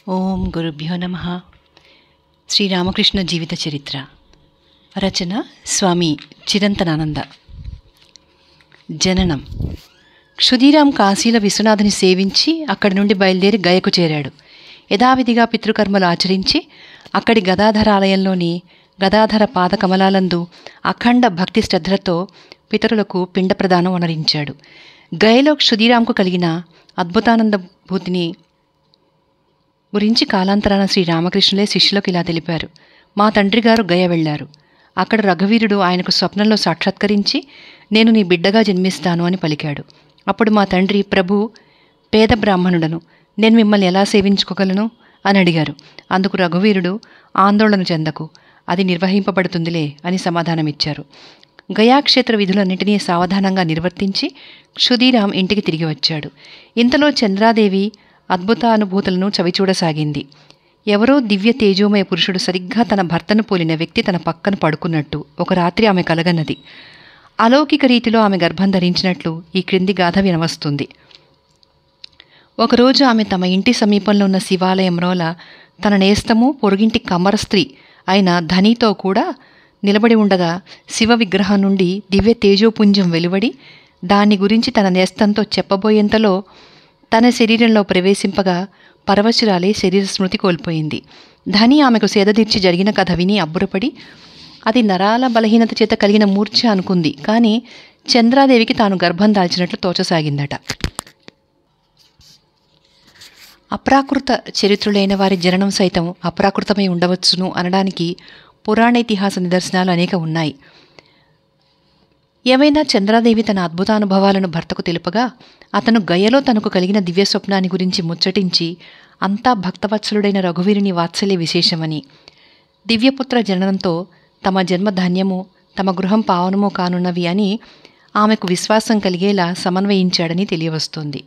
ఓం గురుభ్యో నమః. శ్రీరామకృష్ణ జీవిత చరిత్ర. రచన స్వామి చిరంతనానంద. జననం. క్షుదీరాం కాశీలో విశ్వనాథుని సేవించి అక్కడి నుండి బయలుదేరి గయకు చేరాడు. యథావిధిగా పితృకర్మలు ఆచరించి అక్కడి గదాధర ఆలయంలోని గదాధర పాదకమలాలందు అఖండ భక్తి శ్రద్ధలతో పితరులకు పిండ ప్రదానం వనరించాడు. గయలో క్షుదీరాంకు కలిగిన అద్భుతానందభూతిని గురించి కాలాంతరాన శ్రీరామకృష్ణులే శిష్యులకు ఇలా తెలిపారు. మా తండ్రి గారు గయ వెళ్లారు. అక్కడ రఘువీరుడు ఆయనకు స్వప్నంలో సాక్షాత్కరించి, నేను నీ బిడ్డగా జన్మిస్తాను అని పలికాడు. అప్పుడు మా తండ్రి, ప్రభు, పేద బ్రాహ్మణుడను, నేను మిమ్మల్ని ఎలా సేవించుకోగలను అని అడిగారు. అందుకు రఘువీరుడు, ఆందోళన చెందకు, అది నిర్వహింపబడుతుందిలే అని సమాధానమిచ్చారు. గయాక్షేత్ర విధులన్నింటినీ సావధానంగా నిర్వర్తించి క్షుదీరాం ఇంటికి తిరిగి వచ్చాడు. ఇంతలో చంద్రాదేవి అద్భుతానుభూతులను చవిచూడసాగింది. ఎవరో దివ్య తేజోమయ పురుషుడు సరిగ్గా తన భర్తను పోలిన వ్యక్తి తన పక్కన పడుకున్నట్టు ఒక రాత్రి ఆమె కలగన్నది. అలౌకిక రీతిలో ఆమె గర్భం ధరించినట్లు ఈ క్రింది గాథ వినవస్తుంది. ఒకరోజు ఆమె తమ ఇంటి సమీపంలో ఉన్న శివాలయంలోల తన నేస్తము పొరుగింటి కమ్మర స్త్రీ అయిన ధనితో కూడా నిలబడి ఉండగా శివ విగ్రహం నుండి దివ్య తేజోపుంజం వెలువడి దాన్ని గురించి తన నేస్తంతో చెప్పబోయేంతలో తన శరీరంలో ప్రవేశింపగా పరవశురాలే శరీర స్మృతి కోల్పోయింది. ధని ఆమెకు సేదతీర్చి జరిగిన కథ విని అబ్బురపడి అది నరాల బలహీనత చేత కలిగిన మూర్ఛ అనుకుంది. కానీ చంద్రాదేవికి తాను గర్భం దాల్చినట్లు తోచసాగిందట. అప్రాకృత చరిత్రులైన వారి జననం సైతం అప్రాకృతమై ఉండవచ్చును అనడానికి పురాణ ఇతిహాస నిదర్శనాలు అనేక ఉన్నాయి. ఏమైనా చంద్రాదేవి తన అద్భుతానుభవాలను భర్తకు తెలుపగా అతను గయలో తనకు కలిగిన దివ్య స్వప్నాన్ని గురించి ముచ్చటించి అంతా భక్తవత్సలుడైన రఘువీరుని వాత్సల్య విశేషమని, దివ్యపుత్ర జననంతో తమ జన్మ ధాన్యము, తమ గృహం పావనము కానున్నవి అని ఆమెకు విశ్వాసం కలిగేలా సమన్వయించాడని తెలియవస్తోంది.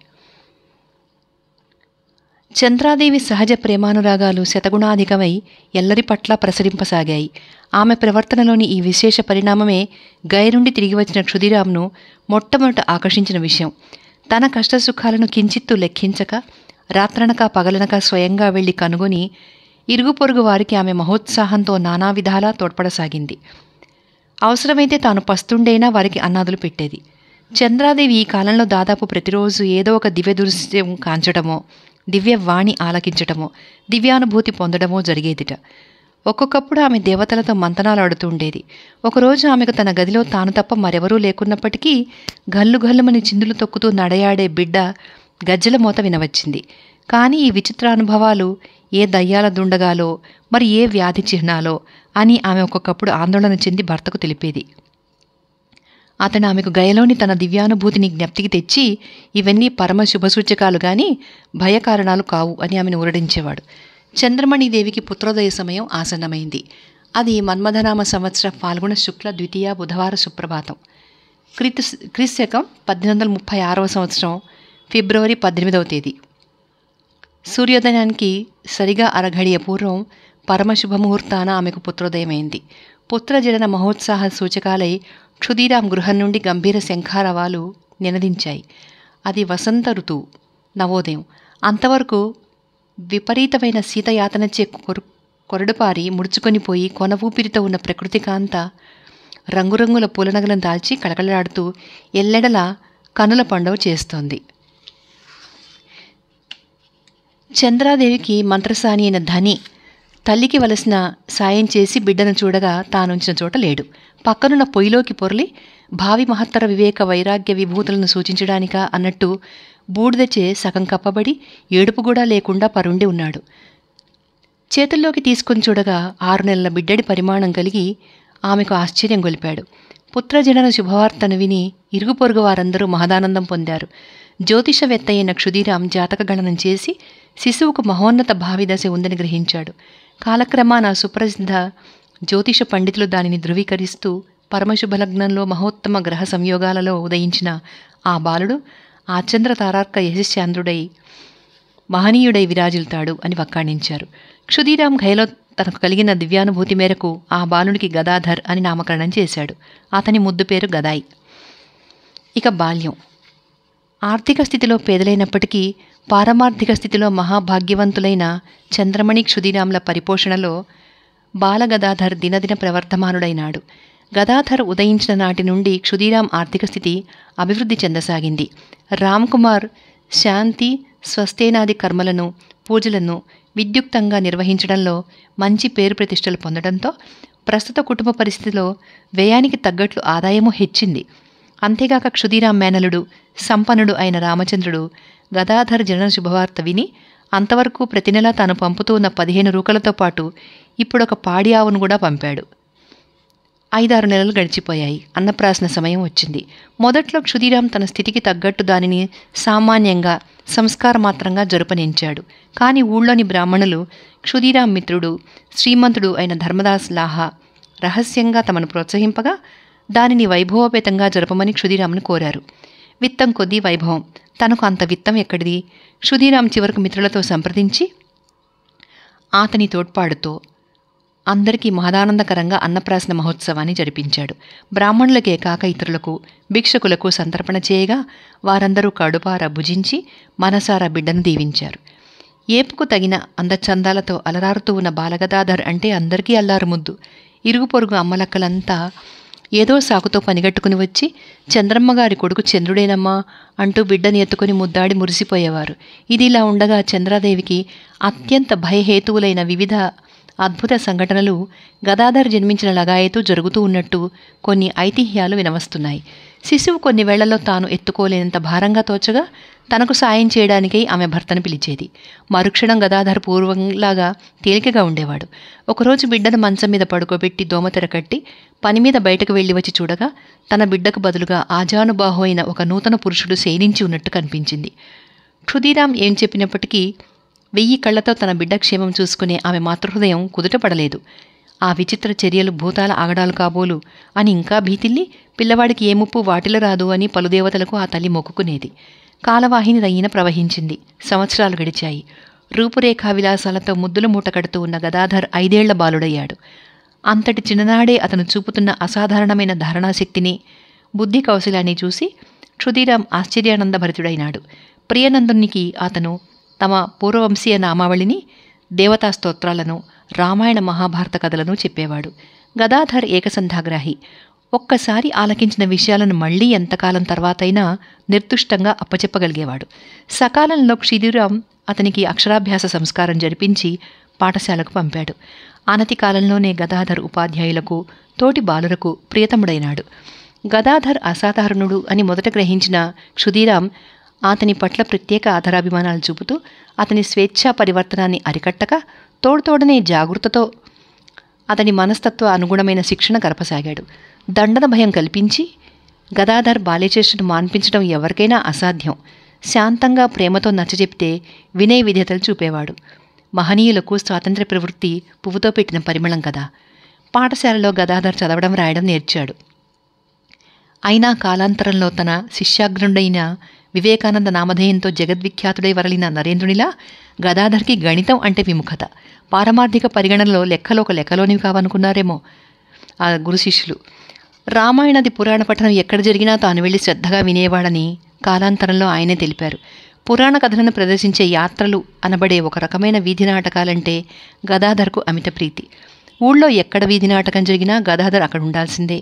చంద్రాదేవి సహజ ప్రేమానురాగాలు శతగుణాధికమై ఎల్లరి పట్ల ప్రసరింపసాగాయి. ఆమె ప్రవర్తనలోని ఈ విశేష పరిణామమే గయ నుండి తిరిగి వచ్చిన క్షుదీరాంను మొట్టమొదట ఆకర్షించిన విషయం. తన కష్టసుఖాలను కించిత్తు లెక్కించక రాత్రనక పగలనక స్వయంగా వెళ్లి కనుగొని ఇరుగు పొరుగు వారికి ఆమె మహోత్సాహంతో నానా విధాలా తోడ్పడసాగింది. అవసరమైతే తాను పస్తుండైనా వారికి అన్నాదులు పెట్టేది. చంద్రాదేవి ఈ కాలంలో దాదాపు ప్రతిరోజు ఏదో ఒక దివ్య దృశ్యం కాంచటమో, దివ్యవాణి ఆలకించటమో, దివ్యానుభూతి పొందడమో జరిగేదిట. ఒక్కొక్కప్పుడు ఆమె దేవతలతో మంతనాలాడుతూ ఉండేది. ఒకరోజు ఆమెకు తన గదిలో తాను తప్ప మరెవరూ లేకున్నప్పటికీ గల్లు గల్లుమని చిందులు తొక్కుతూ నడయాడే బిడ్డ గజ్జల మోత వినవచ్చింది. కానీ ఈ విచిత్రానుభవాలు ఏ దయ్యాల దుండగాలో, మరి ఏ వ్యాధి చిహ్నాలో అని ఆమె ఒక్కొక్కప్పుడు ఆందోళన చెంది భర్తకు తెలిపేది. అతను ఆమెకు గయలోని తన దివ్యానుభూతిని జ్ఞప్తికి తెచ్చి, ఇవన్నీ పరమ శుభసూచకాలు గాని భయకారణాలు కావు అని ఆమెను ఊరడించేవాడు. చంద్రమణిదేవికి పుత్రోదయ సమయం ఆసన్నమైంది. అది మన్మథనామ సంవత్సర ఫాల్గుణ శుక్ల ద్వితీయ బుధవార సుప్రభాతం. క్రీస్తకం 1836వ సంవత్సరం ఫిబ్రవరి 18వ తేదీ. సూర్యోదయానికి సరిగా అరఘడియ పూర్వం పరమశుభముహూర్తాన ఆమెకు పుత్రోదయమైంది. పుత్రజనన మహోత్సాహ సూచకాలై క్షుదీరాం గృహం నుండి గంభీర శంఖారవాలు నినదించాయి. అది వసంత ఋతువు, నవోదయం. అంతవరకు విపరీతమైన శీతయాతనచే కొరడుపారి ముడుచుకొనిపోయి కొన ఊపిరితో ఉన్న ప్రకృతి కాంత రంగురంగుల పూలనగలను దాల్చి కళకళలాడుతూ ఎల్లెడలా కనుల పండువ చేస్తోంది. చంద్రాదేవికి మంత్రసాని అయిన ధని తల్లికి వలసిన సాయం చేసి బిడ్డను చూడగా తానుంచిన చోట లేడు. పక్కనున్న పొయ్యిలోకి పొరలి భావి మహత్తర వివేక వైరాగ్య విభూతులను సూచించడానికా అన్నట్టు బూడిదచే సగం కప్పబడి ఏడుపు కూడా లేకుండా పరుండి ఉన్నాడు. చేతుల్లోకి తీసుకొని చూడగా 6 నెలల బిడ్డడి పరిమాణం కలిగి ఆమెకు ఆశ్చర్యం గొలిపాడు. పుత్రజనన శుభవార్తను విని ఇరుగు పొరుగు వారందరూ మహదానందం పొందారు. జ్యోతిషవేత్త అయిన క్షుదీరాం జాతక గణనం చేసి శిశువుకు మహోన్నత భావిదశ ఉందని గ్రహించాడు. కాలక్రమాన సుప్రసిద్ధ జ్యోతిష పండితులు దానిని ధృవీకరిస్తూ పరమశుభలగ్నంలో మహోత్తమ గ్రహ సంయోగాలలో ఉదయించిన ఆ బాలుడు ఆచంద్ర తారార్క యశశ్చాంద్రుడై మహనీయుడై విరాజిల్తాడు అని వక్కాణించారు. క్షుదీరాం గయలో తనకు కలిగిన దివ్యానుభూతి మేరకు ఆ బాలునికి గదాధర్ అని నామకరణం చేశాడు. అతని ముద్దు పేరు గదాయి. ఇక బాల్యం. ఆర్థిక స్థితిలో పేదలైనప్పటికీ పారమార్థిక స్థితిలో మహాభాగ్యవంతులైన చంద్రమణి క్షుదీరాంల పరిపోషణలో బాలగదాధర్ దినదిన ప్రవర్ధమానుడైనాడు. గదాధర్ ఉదయించిన నాటి నుండి క్షుదీరాం ఆర్థిక స్థితి అభివృద్ధి చెందసాగింది. రామ్కుమార్ శాంతి స్వస్థేనాది కర్మలను పూజలను విద్యుక్తంగా నిర్వహించడంలో మంచి పేరు ప్రతిష్టలు పొందడంతో ప్రస్తుత కుటుంబ పరిస్థితిలో వ్యయానికి తగ్గట్లు ఆదాయము హెచ్చింది. అంతేగాక క్షుదీరాం మేనలుడు సంపన్నుడు అయిన రామచంద్రుడు గదాధర్ జనన శుభవార్త విని అంతవరకు ప్రతి నెలా తాను పంపుతూ ఉన్న 15 రూకలతో పాటు ఇప్పుడొక పాడి ఆవును కూడా పంపాడు. 5-6 నెలలు గడిచిపోయాయి. అన్నప్రాసన సమయం వచ్చింది. మొదట్లో క్షుదీరాం తన స్థితికి తగ్గట్టు దానిని సామాన్యంగా సంస్కారమాత్రంగా జరుపనించాడు. కానీ ఊళ్ళోని బ్రాహ్మణులు క్షుదీరాం మిత్రుడు శ్రీమంతుడు అయిన ధర్మదాస్ లాహా రహస్యంగా తమను ప్రోత్సహింపగా దానిని వైభవోపేతంగా జరపమని క్షుదీరాంను కోరారు. విత్తం కొద్దీ వైభవం. తనకు అంత విత్తం ఎక్కడిది? క్షుదీరాం చివరకు మిత్రులతో సంప్రదించి అతని తోడ్పాడుతో అందరికీ మహదానందకరంగా అన్నప్రాసన మహోత్సవాన్ని జరిపించాడు. బ్రాహ్మణులకే కాక ఇతరులకు భిక్షకులకు సంతర్పణ చేయగా వారందరూ కడుపారా భుజించి మనసారా బిడ్డను దీవించారు. ఏపుకు తగిన అందచందాలతో అలరారుతూ ఉన్న బాలగదాధర్ అంటే అందరికీ అల్లారు ముద్దు. ఇరుగు పొరుగు అమ్మలక్కలంతా ఏదో సాకుతో పనిగట్టుకుని వచ్చి చంద్రమ్మగారి కొడుకు చంద్రుడేనమ్మా అంటూ బిడ్డని ఎత్తుకుని ముద్దాడి మురిసిపోయేవారు. ఇది ఇలా ఉండగా చంద్రాదేవికి అత్యంత భయహేతువులైన వివిధ అద్భుత సంఘటనలు గదాధర్ జన్మించిన లగాయతూ జరుగుతూ ఉన్నట్టు కొన్ని ఐతిహ్యాలు వినవస్తున్నాయి. శిశువు కొన్ని వేళ్లలో తాను ఎత్తుకోలేనంత భారంగా తోచగా తనకు సాయం చేయడానికై ఆమె భర్తను పిలిచేది. మరుక్షణం గదాధర్ పూర్వంలాగా తేలికగా ఉండేవాడు. ఒకరోజు బిడ్డను మంచం మీద పడుకోబెట్టి దోమతెర కట్టి పని మీద బయటకు వెళ్లి వచ్చి చూడగా తన బిడ్డకు బదులుగా ఆజానుబాహు అయిన ఒక నూతన పురుషుడు శయనించి ఉన్నట్టు కనిపించింది. క్షుదీరాం ఏం చెప్పినప్పటికీ 1000 కళ్లతో తన బిడ్డ క్షేమం చూసుకునే ఆమె మాతృహృదయం కుదుటపడలేదు. ఆ విచిత్ర చర్యలు భూతాల ఆగడాలు కాబోలు అని ఇంకా భీతిల్లి పిల్లవాడికి ఏ ముప్పు వాటిలో రాదు అని పలుదేవతలకు ఆ తల్లి మొక్కుకునేది. కాలవాహిని రయ్యిన ప్రవహించింది. సంవత్సరాలు గడిచాయి. రూపురేఖా విలాసాలతో ముద్దుల మూట కడుతూ ఉన్న గదాధర్ 5 ఏళ్ల బాలుడయ్యాడు. అంతటి చిన్ననాడే అతను చూపుతున్న అసాధారణమైన ధారణాశక్తిని బుద్ధి కౌశలాన్ని చూసి క్షుదీరాం ఆశ్చర్యానందభరితుడైనాడు. ప్రియనందునికి అతను తమ పూర్వవంశీయ నామావళిని దేవతా స్తోత్రాలను రామాయణ మహాభారత కథలను చెప్పేవాడు. గదాధర్ ఏకసంధాగ్రాహి. ఒక్కసారి ఆలకించిన విషయాలను మళ్లీ ఎంతకాలం తర్వాతైనా నిర్దుష్టంగా అప్పచెప్పగలిగేవాడు. సకాలంలో క్షుదీరాం అతనికి అక్షరాభ్యాస సంస్కారం జరిపించి పాఠశాలకు పంపాడు. అనతి కాలంలోనే గదాధర్ ఉపాధ్యాయులకు తోటి బాలురకు ప్రియతముడైనాడు. గదాధర్ అసాధారణుడు అని మొదట గ్రహించిన క్షుదీరాం అతని పట్ల ప్రత్యేక ఆదరాభిమానాలు చూపుతూ అతని స్వేచ్ఛా పరివర్తనాన్ని అరికట్టక తోడుతోడనే జాగృతతో అతని మనస్తత్వ అనుగుణమైన శిక్షణ గడపసాగాడు. దండన భయం కల్పించి గదాధర్ బాల్యచేష్టను మాన్పించడం ఎవరికైనా అసాధ్యం. శాంతంగా ప్రేమతో నచ్చజెప్తే వినయ విధేతలు చూపేవాడు. మహనీయులకు స్వాతంత్ర్య ప్రవృత్తి పువ్వుతో పెట్టిన పరిమళం కదా. పాఠశాలలో గదాధర్ చదవడం రాయడం నేర్చాడు. అయినా కాలాంతరంలో తన శిష్యాగ్రుడైన వివేకానంద నామధేయంతో జగద్విఖ్యాతుడై వరలిన నరేంద్రునిలా గదాధర్కి గణితం అంటే విముఖత. పారమార్థిక పరిగణనలో లెక్కలు ఒక లెక్కలోనివి కావనుకున్నారేమో ఆ గురు శిష్యులు. రామాయణది పురాణ పఠనం ఎక్కడ జరిగినా తాను వెళ్ళి శ్రద్ధగా వినేవాడని కాలాంతరంలో ఆయనే తెలిపారు. పురాణ కథలను ప్రదర్శించే యాత్రలు అనబడే ఒక రకమైన వీధి నాటకాలంటే గదాధర్కు అమిత ప్రీతి. ఊళ్ళో ఎక్కడ వీధి నాటకం జరిగినా గదాధర్ అక్కడ ఉండాల్సిందే.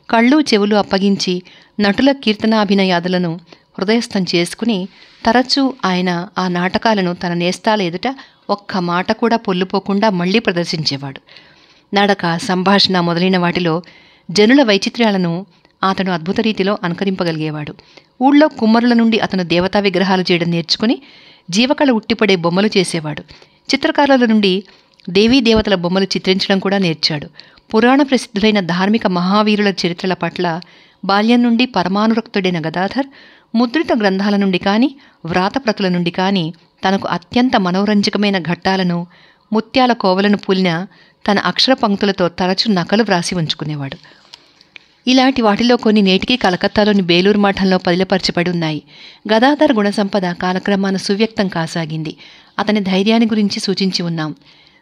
కళ్ళు చెవులు అప్పగించి నటుల కీర్తనాభినయాదులను హృదయస్థం చేసుకుని తరచూ ఆయన ఆ నాటకాలను తన నేస్తాల ఎదుట ఒక్క మాట కూడా పొల్లుపోకుండా మళ్లీ ప్రదర్శించేవాడు. నడక, సంభాషణ మొదలైన వాటిలో జనుల వైచిత్ర్యాలను అతను అద్భుత రీతిలో అనుకరింపగలిగేవాడు. ఊళ్ళో కుమ్మరుల నుండి అతను దేవతా విగ్రహాలు చేయడం నేర్చుకుని జీవకళ ఉట్టిపడే బొమ్మలు చేసేవాడు. చిత్రకారుల నుండి దేవీ దేవతల బొమ్మలు చిత్రించడం కూడా నేర్చాడు. పురాణ ప్రసిద్ధులైన ధార్మిక మహావీరుల చరిత్రల పట్ల బాల్యం నుండి పరమానురక్తుడైన గదాధర్ ముద్రిత గ్రంథాల నుండి కానీ వ్రాతప్రతుల నుండి కానీ తనకు అత్యంత మనోరంజకమైన ఘట్టాలను ముత్యాల కోవలను పూలిన తన అక్షర పంక్తులతో తరచు నకలు వ్రాసి ఉంచుకునేవాడు. ఇలాంటి వాటిలో కొన్ని నేటికి కలకత్తాలోని బేలూరు మఠంలో పదిలపరచబడి ఉన్నాయి. గదాధర్ గుణసంపద కాలక్రమాన సువ్యక్తం కాసాగింది. అతని ధైర్యాన్ని గురించి సూచించి ఉన్నాం.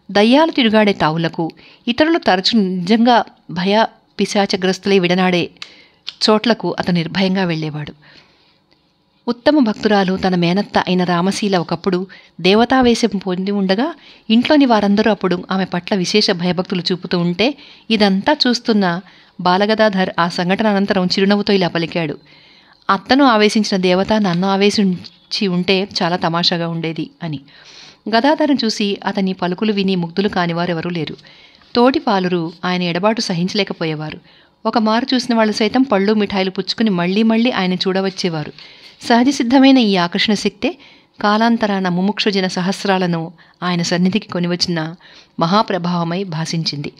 దయ్యాలు తిరుగాడే తావులకు, ఇతరులు తరచు నిజంగా భయ పిశాచగ్రస్తులై విడనాడే చోట్లకు అతను నిర్భయంగా వెళ్ళేవాడు. ఉత్తమ భక్తురాలు తన మేనత్త అయిన రామశీల ఒకప్పుడు దేవతావేశం పొంది ఉండగా ఇంట్లోని వారందరూ అప్పుడు ఆమె పట్ల విశేష భయభక్తులు చూపుతూ ఉంటే ఇదంతా చూస్తున్న బాలగదాధర్ ఆ సంఘటన అనంతరం చిరునవ్వుతో ఇలా పలికాడు, అత్తను ఆవేశించిన దేవత నన్ను ఆవేశించి ఉంటే చాలా తమాషాగా ఉండేది అని. గదాధర్ను చూసి అతని పలుకులు విని ముగ్ధులు కానివారెవరూ లేరు. తోటి పాలురు ఆయన ఎడబాటు సహించలేకపోయేవారు. ఒక మారు చూసిన వాళ్ళు సైతం పళ్ళు మిఠాయిలు పుచ్చుకుని మళ్లీ మళ్లీ ఆయన చూడవచ్చేవారు. సహజ సిద్ధమైన ఈ ఆకర్షణ శక్తే కాలాంతరాన ముముక్షుజన సహస్రాలను ఆయన సన్నిధికి కొనివచ్చిన మహాప్రభావమై భాషించింది.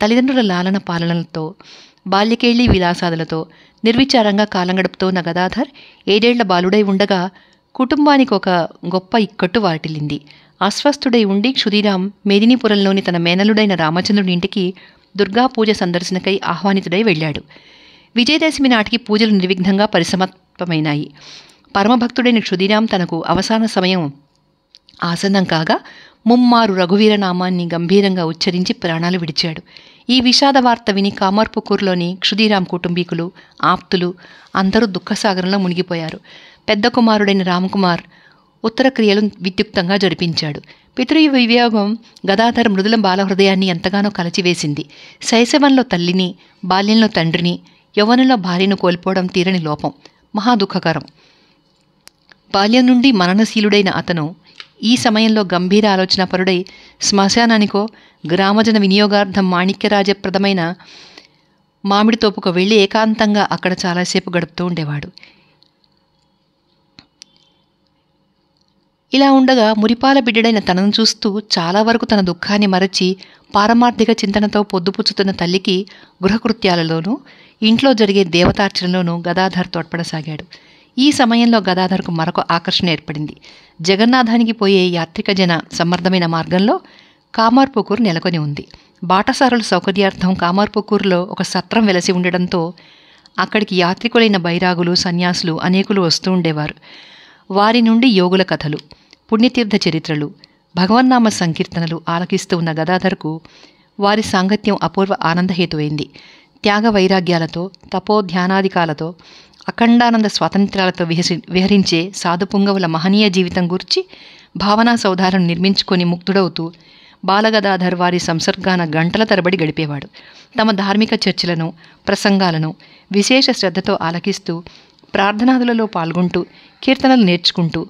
తల్లిదండ్రుల లాలన పాలనలతో బాల్యకేళి విలాసాదులతో నిర్విచారంగా కాలం గడుపుతోన్న గదాధర్ 7 ఏళ్ల బాలుడై ఉండగా కుటుంబానికి ఒక గొప్ప ఇక్కట్టు వాటిల్లింది. అస్వస్థుడై ఉండి క్షుదీరాం మేదినీపురంలోని తన మేనలుడైన రామచంద్రుడి ఇంటికి దుర్గాపూజ సందర్శనకై ఆహ్వానితుడై వెళ్ళాడు. విజయదశమి నాటికి పూజలు నిర్విఘ్నంగా పరిసమాప్తమైనాయి. పరమభక్తుడైన క్షుదీరాం తనకు అవసాన సమయం ఆసన్నం కాగా ముమ్మారు రఘువీరనామాన్ని గంభీరంగా ఉచ్చరించి ప్రాణాలు విడిచాడు. ఈ విషాద వార్త విని కామార్పుకూరులోని క్షుదీరాం కుటుంబీకులు, ఆప్తులు అందరూ దుఃఖసాగరంలో మునిగిపోయారు. పెద్ద కుమారుడైన రామకుమార్ ఉత్తర క్రియలు విద్యుక్తంగా జరిపించాడు. పితృవియోగం గదాధర్ మృదుల బాలహృదయాన్ని ఎంతగానో కలచివేసింది. శైశవంలో తల్లిని, బాల్యంలో తండ్రిని, యవ్వనంలో భార్యను కోల్పోవడం తీరని లోపం, మహాదుఃఖకరం. బాల్యం నుండి మననశీలుడైన అతను ఈ సమయంలో గంభీర ఆలోచనాపరుడై శ్మశానానికో గ్రామజన వినియోగార్థం మాణిక్యరాజప్రదమైన మామిడి తోపుకు వెళ్ళి ఏకాంతంగా అక్కడ చాలాసేపు గడుపుతూ ఉండేవాడు. ఇలా ఉండగా మురిపాల బిడ్డడైన తనను చూస్తూ చాలా వరకు తన దుఃఖాన్ని మరచి పారమార్థిక చింతనతో పొద్దుపుచ్చుతున్న తల్లికి గృహకృత్యాలలోనూ ఇంట్లో జరిగే దేవతార్చనలోనూ గదాధర్ తోడ్పడసాగాడు. ఈ సమయంలో గదాధర్కు మరొక ఆకర్షణ ఏర్పడింది. జగన్నాథానికి పోయే యాత్రిక జన సమ్మర్దమైన మార్గంలో కామార్పుకూరు నెలకొని ఉంది. బాటసారుల సౌకర్యార్థం కామార్పుకూరులో ఒక సత్రం వెలసి ఉండడంతో అక్కడికి యాత్రికులైన బైరాగులు, సన్యాసులు అనేకులు వస్తూ ఉండేవారు. వారి నుండి యోగుల కథలు, పుణ్యతీర్థ చరిత్రలు, భగవన్నామ సంకీర్తనలు ఆలకిస్తూ ఉన్న గదాధర్కు వారి సాంగత్యం అపూర్వ ఆనందహేతువైంది. త్యాగ వైరాగ్యాలతో, తపోధ్యానాదికాలతో, అఖండానంద స్వాతంత్ర్యాలతో విహరించే సాధుపుంగవుల మహనీయ జీవితం గురించి భావనా సౌధాలను నిర్మించుకొని ముక్తుడవుతూ బాలగదాధర్ వారి సంసర్గాన గంటల తరబడి గడిపేవాడు. తమ ధార్మిక చర్చలను, ప్రసంగాలను విశేష శ్రద్ధతో ఆలకిస్తూ ప్రార్థనాదులలో పాల్గొంటూ కీర్తనలు నేర్చుకుంటూ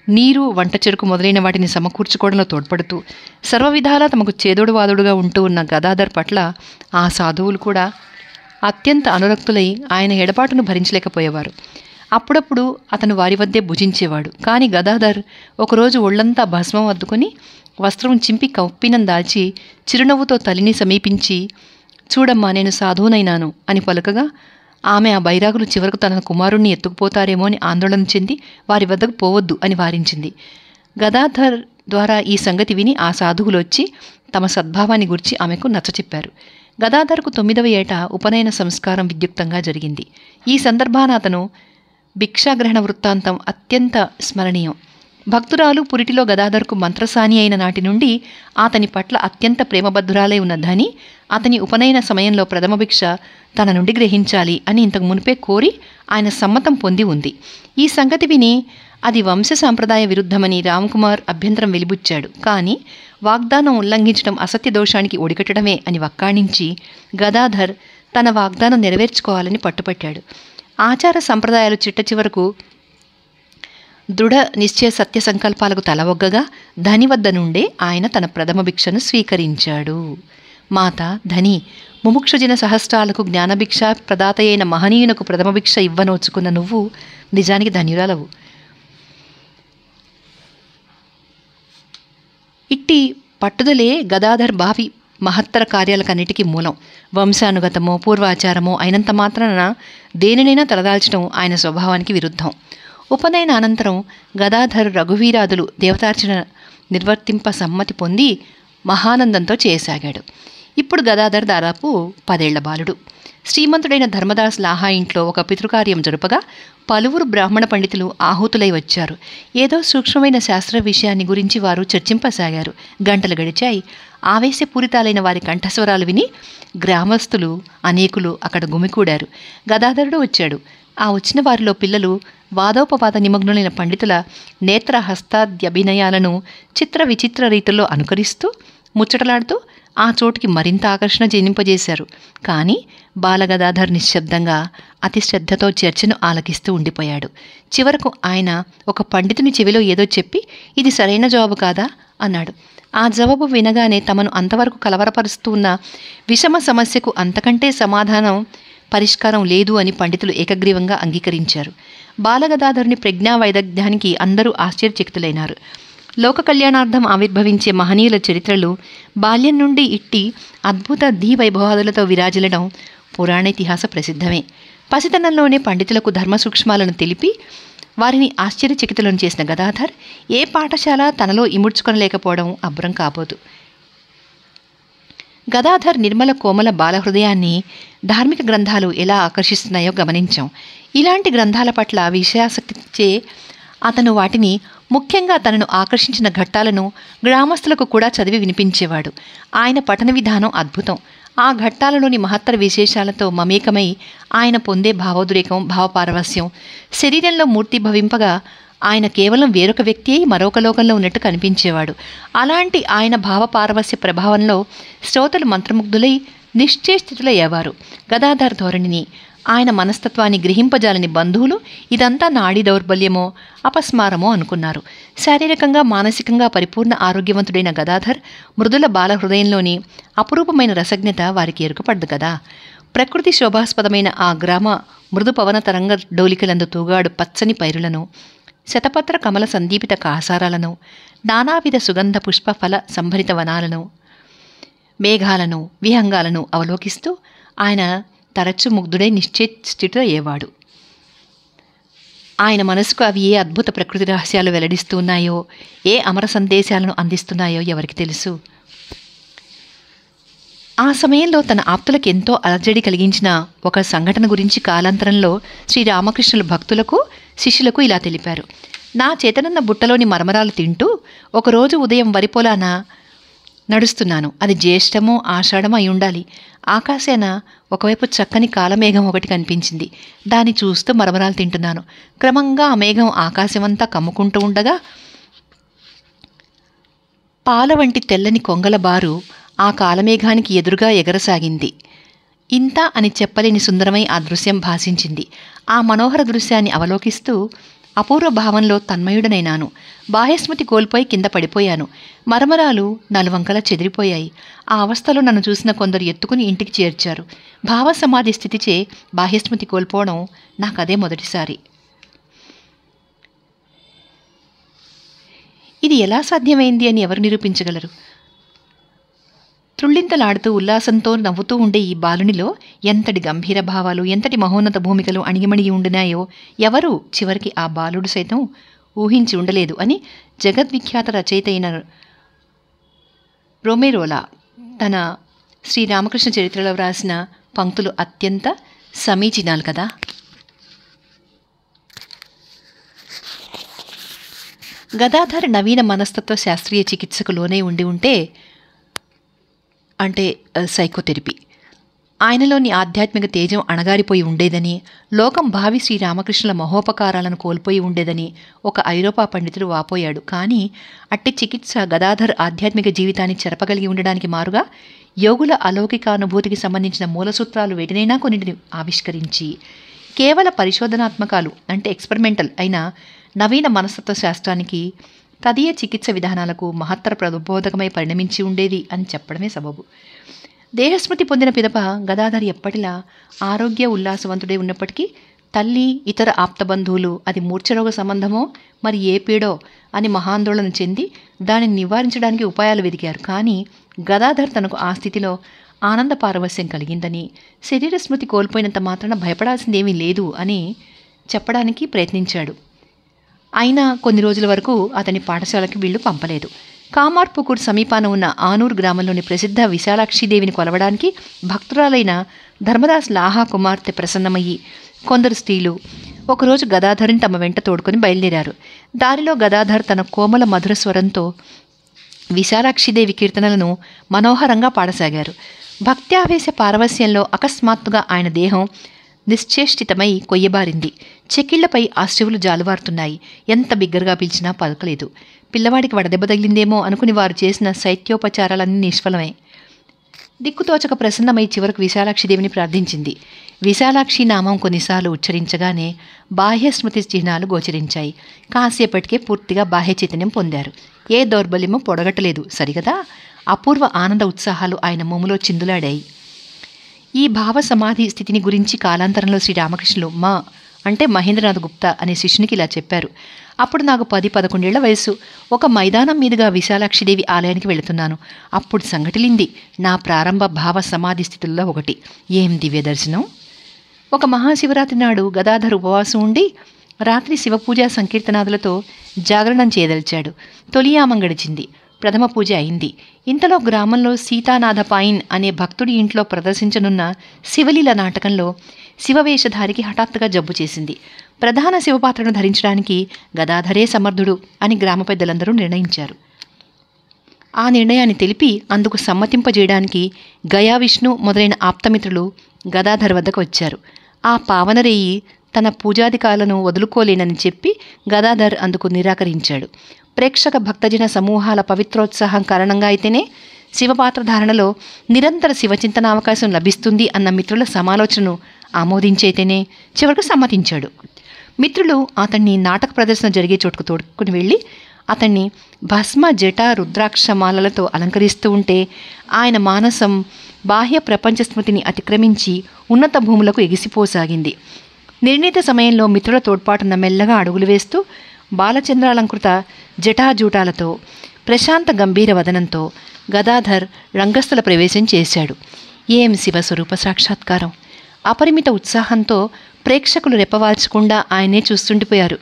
నీరు, వంట చెరుకు మొదలైన వాటిని సమకూర్చుకోవడంలో తోడ్పడుతూ సర్వవిధాలా తమకు చేదోడు వాదుడుగా ఉంటూ ఉన్న గదాధర్ పట్ల ఆ సాధువులు కూడా అత్యంత అనురక్తులై ఆయన ఎడబాటును భరించలేకపోయేవారు. అప్పుడప్పుడు అతను వారి వద్దే భుజించేవాడు. కానీ గదాధర్ ఒకరోజు ఒళ్లంతా భస్మం అద్దుకొని వస్త్రం చింపి కప్పినం దాల్చి చిరునవ్వుతో తల్లిని సమీపించి, చూడమ్మా నేను సాధువునైనాను అని పలుకగా ఆమె ఆ బైరాగులు చివరకు తన కుమారుణ్ణి ఎత్తుకుపోతారేమో అని ఆందోళన చెంది వారి వద్దకు పోవద్దు అని వారించింది. గదాధర్ ద్వారా ఈ సంగతి విని ఆ సాధువులు వచ్చి తమ సద్భావాన్ని గురించి ఆమెకు నచ్చచెప్పారు. గదాధర్కు 9వ ఏట ఉపనయన సంస్కారం విద్యుక్తంగా జరిగింది. ఈ సందర్భాన అతను భిక్షాగ్రహణ వృత్తాంతం అత్యంత స్మరణీయం. భక్తురాలు పురిటిలో గదాధర్కు మంత్రసాని అయిన నాటి నుండి అతని పట్ల అత్యంత ప్రేమబద్ధురాలై ఉన్న ధని అతని ఉపనయన సమయంలో ప్రథమ భిక్ష తన నుండి గ్రహించాలి అని ఇంతకు మునిపే కోరి ఆయన సమ్మతం పొంది ఉంది. ఈ సంగతి విని అది వంశ సాంప్రదాయ విరుద్ధమని రామ్కుమార్ అభ్యంతరం వెలిబుచ్చాడు. కానీ వాగ్దానం ఉల్లంఘించడం అసత్య దోషానికి ఒడికట్టడమే అని వక్కాణించి గదాధర్ తన వాగ్దానం నెరవేర్చుకోవాలని పట్టుపట్టాడు. ఆచార సంప్రదాయాలు చిట్ట చివరకు దృఢ నిశ్చయ సత్య సంకల్పాలకు తలవొగ్గగా ధని వద్ద నుండే ఆయన తన ప్రథమ భిక్షను స్వీకరించాడు. మాత ధని, ముముక్షుజన సహస్రాలకు జ్ఞానభిక్ష ప్రదాతయైన మహనీయునకు ప్రథమ భిక్ష ఇవ్వనోచుకున్న నువ్వు నిజానికి ధన్యురాలవు. ఇట్టి పట్టుదలే గదాధర్ భావి మహత్తర కార్యాలకన్నిటికీ మూలం. వంశానుగతమో పూర్వాచారమో అయినంత మాత్రాన దేనినైనా తలదాల్చడం ఆయన స్వభావానికి విరుద్ధం. ఉపనయన అనంతరం గదాధర్ రఘువీరాదులు దేవతార్చన నిర్వర్తింప సమ్మతి పొంది మహానందంతో చేయసాగాడు. ఇప్పుడు గదాధర్ దాదాపు 10 ఏళ్ల బాలుడు. శ్రీమంతుడైన ధర్మదాస్ లాహా ఇంట్లో ఒక పితృకార్యం జరుపగా పలువురు బ్రాహ్మణ పండితులు ఆహూతులై వచ్చారు. ఏదో సూక్ష్మమైన శాస్త్ర విషయాన్ని గురించి వారు చర్చింపసాగారు. గంటలు గడిచాయి. ఆవేశపూరితాలైన వారి కంఠస్వరాలు విని గ్రామస్తులు అనేకులు అక్కడ గుమికూడారు. గదాధరుడు వచ్చాడు. ఆ వచ్చిన వారిలో పిల్లలు వాదోపవాద నిమగ్నులైన పండితుల నేత్ర హస్తాద్యభినయాలను చిత్ర విచిత్ర రీతుల్లో అనుకరిస్తూ ముచ్చటలాడుతూ ఆ చోటుకి మరింత ఆకర్షణ జనింపజేశారు. కానీ బాలగదాధర్ నిశ్శబ్దంగా అతి శ్రద్ధతో చర్చను ఆలకిస్తూ ఉండిపోయాడు. చివరకు ఆయన ఒక పండితుని చెవిలో ఏదో చెప్పి, ఇది సరైన జవాబు కాదా అన్నాడు. ఆ జవాబు వినగానే తమను అంతవరకు కలవరపరుస్తూ ఉన్న విషమ సమస్యకు అంతకంటే పరిష్కారం లేదు అని పండితులు ఏకగ్రీవంగా అంగీకరించారు. బాలగదాధరుని ప్రజ్ఞా వైదగ్ధ్యానికి అందరూ ఆశ్చర్యచకితులైనారు. లోక కళ్యాణార్థం ఆవిర్భవించే మహనీయుల చరిత్రలు బాల్యం నుండి ఇట్టి అద్భుత ధీవైభవాదులతో విరాజిల్లడం పురాణేతిహాస ప్రసిద్ధమే. పసితనంలోనే పండితులకు ధర్మ సూక్ష్మాలను తెలిపి వారిని ఆశ్చర్యచకితులను చేసిన గదాధర్ ఏ పాఠశాల తనలో ఇముడ్చుకొనలేకపోవడం అబ్బురం కాబోదు. గదాధర్ నిర్మల కోమల బాలహృదయాన్ని ధార్మిక గ్రంథాలు ఎలా ఆకర్షిస్తున్నాయో గమనించాం. ఇలాంటి గ్రంథాల పట్ల విషయాసక్తిచే అతను వాటిని, ముఖ్యంగా తనను ఆకర్షించిన ఘట్టాలను గ్రామస్తులకు కూడా చదివి వినిపించేవాడు. ఆయన పఠన విధానం అద్భుతం. ఆ ఘట్టాలలోని మహత్తర విశేషాలతో మమేకమై ఆయన పొందే భావోద్రేకం, భావపారవస్యం శరీరంలో మూర్తి భవింపగా ఆయన కేవలం వేరొక వ్యక్తి అయి మరొక లోకంలో ఉన్నట్టు కనిపించేవాడు. అలాంటి ఆయన భావపారవస్య ప్రభావంలో శ్రోతలు మంత్రముగ్ధులై నిశ్చేష్టితులయ్యేవారు. గదాధర్ ధోరణిని, ఆయన మనస్తత్వాన్ని గ్రహింపజాలని బంధువులు ఇదంతా నాడీ దౌర్బల్యమో అపస్మారమో అనుకున్నారు. శారీరకంగా మానసికంగా పరిపూర్ణ ఆరోగ్యవంతుడైన గదాధర్ మృదుల బాల హృదయంలోని అపురూపమైన రసజ్ఞత వారికి ఎరుకపడ్దు కదా. ప్రకృతి శోభాస్పదమైన ఆ గ్రామ మృదు పవన తరంగ డోలికలందు తూగాడు పచ్చని పైరులను, శతపత్ర కమల సందీపిత కాసారాలను, నానావిధ సుగంధ పుష్ప ఫల సంభరిత వనాలను, మేఘాలను, విహంగాలను అవలోకిస్తూ ఆయన తరచు ముగ్ధుడై నిశ్చేష్టితుడయ్యేవాడు. ఆయన మనసుకు అవి ఏ అద్భుత ప్రకృతి రహస్యాలు వెల్లడిస్తూ ఉన్నాయో, ఏ అమర సందేశాలను అందిస్తున్నాయో ఎవరికి తెలుసు. ఆ సమయంలో తన ఆప్తులకు ఎంతో అలజడి కలిగించిన ఒక సంఘటన గురించి కాలాంతరంలో శ్రీరామకృష్ణుల భక్తులకు, శిష్యులకు ఇలా తెలిపారు. నా చేతనున్న బుట్టలోని మరమరాలు తింటూ ఒకరోజు ఉదయం వరిపొలాన నడుస్తున్నాను. అది జ్యేష్ఠమో ఆషాఢమో అయి ఉండాలి. ఆకాశాన ఒకవైపు చక్కని కాలమేఘం ఒకటి కనిపించింది. దాన్ని చూస్తూ మరమరాలు తింటున్నాను. క్రమంగా ఆ మేఘం ఆకాశమంతా కమ్ముకుంటూ ఉండగా పాల వంటి తెల్లని కొంగల బారు ఆ కాలమేఘానికి ఎదురుగా ఎగరసాగింది. ఇంత అని చెప్పలేని సుందరమై ఆ దృశ్యం భాషించింది. ఆ మనోహర దృశ్యాన్ని అవలోకిస్తూ అపూర్వ భావంలో తన్మయుడనైనాను. బాహ్యస్మృతి కోల్పోయి కింద పడిపోయాను. మరమరాలు నలువంకలా చెదిరిపోయాయి. ఆ అవస్థలో నన్ను చూసిన కొందరు ఎత్తుకుని ఇంటికి చేర్చారు. భావసమాధి స్థితిచే బాహ్యస్మృతి కోల్పోవడం నాకదే మొదటిసారి. ఇది ఎలా సాధ్యమైంది అని ఎవరు నిరూపించగలరు? త్రుళ్ళింతలాడుతూ ఉల్లాసంతో నవ్వుతూ ఉండే ఈ బాలునిలో ఎంతటి గంభీర భావాలు, ఎంతటి మహోన్నత భూమికలు అణిగిమణిగి ఉండినాయో ఎవరూ చివరికి ఆ బాలుడు సైతం ఊహించి ఉండలేదు అని జగద్విఖ్యాత రచయిత అయిన రొమెరోలా తన శ్రీరామకృష్ణ చరిత్రలో వ్రాసిన పంక్తులు అత్యంత సమీచీనాలు కదా. గదాధర్ నవీన మనస్తత్వ శాస్త్రీయ చికిత్సకు లోనే ఉంటే అంటే సైకోథెరపీ, ఆయనలోని ఆధ్యాత్మిక తేజం అణగారిపోయి ఉండేదని, లోకం భావి శ్రీరామకృష్ణుల మహోపకారాలను కోల్పోయి ఉండేదని ఒక ఐరోపా పండితుడు వాపోయాడు. కానీ అట్టి చికిత్స గదాధర్ ఆధ్యాత్మిక జీవితాన్ని చెరపగలిగి ఉండడానికి మారుగా యోగుల అలౌకికానుభూతికి సంబంధించిన మూలసూత్రాలు వేటినైనా కొన్నిటిని ఆవిష్కరించి కేవల పరిశోధనాత్మకాలు అంటే ఎక్స్పెరిమెంటల్ అయిన నవీన మనస్తత్వ శాస్త్రానికి, తదీయ చికిత్స విధానాలకు మహత్తర ప్రబోధకమై పరిణమించి ఉండేది అని చెప్పడమే సబబు. దేహస్మృతి పొందిన పిదప గదాధర్ ఎప్పటిలా ఆరోగ్య ఉల్లాసవంతుడై ఉన్నప్పటికీ తల్లి, ఇతర ఆప్తబంధువులు అది మూర్ఛరోగ సంబంధమో మరి ఏ పీడో అని మహాందోళన చెంది దానిని నివారించడానికి ఉపాయాలు వెదికారు. కానీ గదాధర్ తనకు ఆ స్థితిలో ఆనంద పారవస్యం కలిగిందని, శరీర స్మృతి కోల్పోయినంత మాత్రాన భయపడాల్సిందేమీ లేదు అని చెప్పడానికి ప్రయత్నించాడు. అయినా కొన్ని రోజుల వరకు అతని పాఠశాలకు వీళ్లు పంపలేదు. కామార్పుకూర్ సమీపాన ఉన్న ఆనూర్ గ్రామంలోని ప్రసిద్ధ విశాలాక్షిదేవిని కొలవడానికి భక్తురాలైన ధర్మదాస్ లాహా కుమార్తె ప్రసన్నమయ్యి కొందరు స్త్రీలు ఒకరోజు గదాధర్ని తమ వెంట తోడుకొని బయలుదేరారు. దారిలో గదాధర్ తన కోమల మధుర స్వరంతో విశాలాక్షిదేవి కీర్తనలను మనోహరంగా పాడసాగారు. భక్త్యావేశ పారవస్యంలో అకస్మాత్తుగా ఆయన దేహం నిశ్చేష్టితమై కొయ్యబారింది. చెక్కిళ్లపై ఆ శివులు జాలువారుతున్నాయి. ఎంత బిగ్గరగా పిలిచినా పలకలేదు. పిల్లవాడికి వడదెబ్బ తగిలిందేమో అనుకుని వారు చేసిన శైత్యోపచారాలన్నీ నిష్ఫలమే. దిక్కుతోచక ప్రసన్నమై చివరకు విశాలాక్షిదేవిని ప్రార్థించింది. విశాలాక్షి నామం కొన్నిసార్లు ఉచ్చరించగానే బాహ్య స్మృతి చిహ్నాలు గోచరించాయి. కాసేపటికే పూర్తిగా బాహ్య చైతన్యం పొందారు. ఏ దౌర్బల్యమో పొడగట్టలేదు సరిగదా. అపూర్వ ఆనంద ఉత్సాహాలు ఆయన మొములో చిందులాడాయి. ఈ భావ సమాధి స్థితిని గురించి కాలాంతరంలో శ్రీరామకృష్ణులు అంటే మహేంద్రనాథ్ గుప్తా అనే శిష్యునికి ఇలా చెప్పారు. అప్పుడు నాకు 10-11 ఏళ్ల వయసు. ఒక మైదానం మీదుగా విశాలాక్షిదేవి ఆలయానికి వెళుతున్నాను. అప్పుడు సంఘటిల్లింది నా ప్రారంభ భావ సమాధి స్థితుల్లో ఒకటి. ఏం దివ్య దర్శనం! ఒక మహాశివరాత్రి నాడు గదాధర్ ఉపవాసం ఉండి రాత్రి శివపూజా సంకీర్తనాదులతో జాగరణం చేయదలిచాడు. తొలియామం గడిచింది. ప్రథమ పూజ అయింది. ఇంతలో గ్రామంలో సీతానాథ పాయిన్ అనే భక్తుడి ఇంట్లో ప్రదర్శించనున్న శివలీల నాటకంలో శివవేషధారికి హఠాత్తుగా జబ్బు చేసింది. ప్రధాన శివపాత్రను ధరించడానికి గదాధరే సమర్థుడు అని గ్రామ పెద్దలందరూ నిర్ణయించారు. ఆ నిర్ణయాన్ని తెలిపి అందుకు సమ్మతింపజేయడానికి గయా విష్ణు మొదలైన ఆప్తమిత్రులు గదాధర్ వద్దకు వచ్చారు. ఆ పావనరేయి తన పూజాధికాలను వదులుకోలేనని చెప్పి గదాధర్ అందుకు నిరాకరించాడు. ప్రేక్షక భక్తజన సమూహాల పవిత్రోత్సాహం కారణంగా అయితేనే శివపాత్ర ధారణలో నిరంతర శివచింతన అవకాశం లభిస్తుంది అన్న మిత్రుల సమాలోచనను ఆమోదించైతేనే చివరకు సమ్మతించాడు. మిత్రులు అతన్ని నాటక ప్రదర్శన జరిగే చోటుకు తోడుకుని వెళ్ళి అతన్ని భస్మ జట రుద్రాక్షమాలలతో అలంకరిస్తూ ఉంటే ఆయన మానసం బాహ్య ప్రపంచ స్మృతిని అతిక్రమించి ఉన్నత భూములకు ఎగిసిపోసాగింది. నిర్ణీత సమయంలో మిత్రుల తోడ్పాటున మెల్లగా అడుగులు వేస్తూ బాలచంద్రాలంకృత జటాజూటాలతో ప్రశాంత గంభీర వదనంతో గదాధర్ రంగస్థల ప్రవేశం చేశాడు. ఏం శివస్వరూప సాక్షాత్కారం! అపరిమిత ఉత్సాహంతో ప్రేక్షకులు రెప్పవాల్చకుండా ఆయనే చూస్తుండిపోయారు.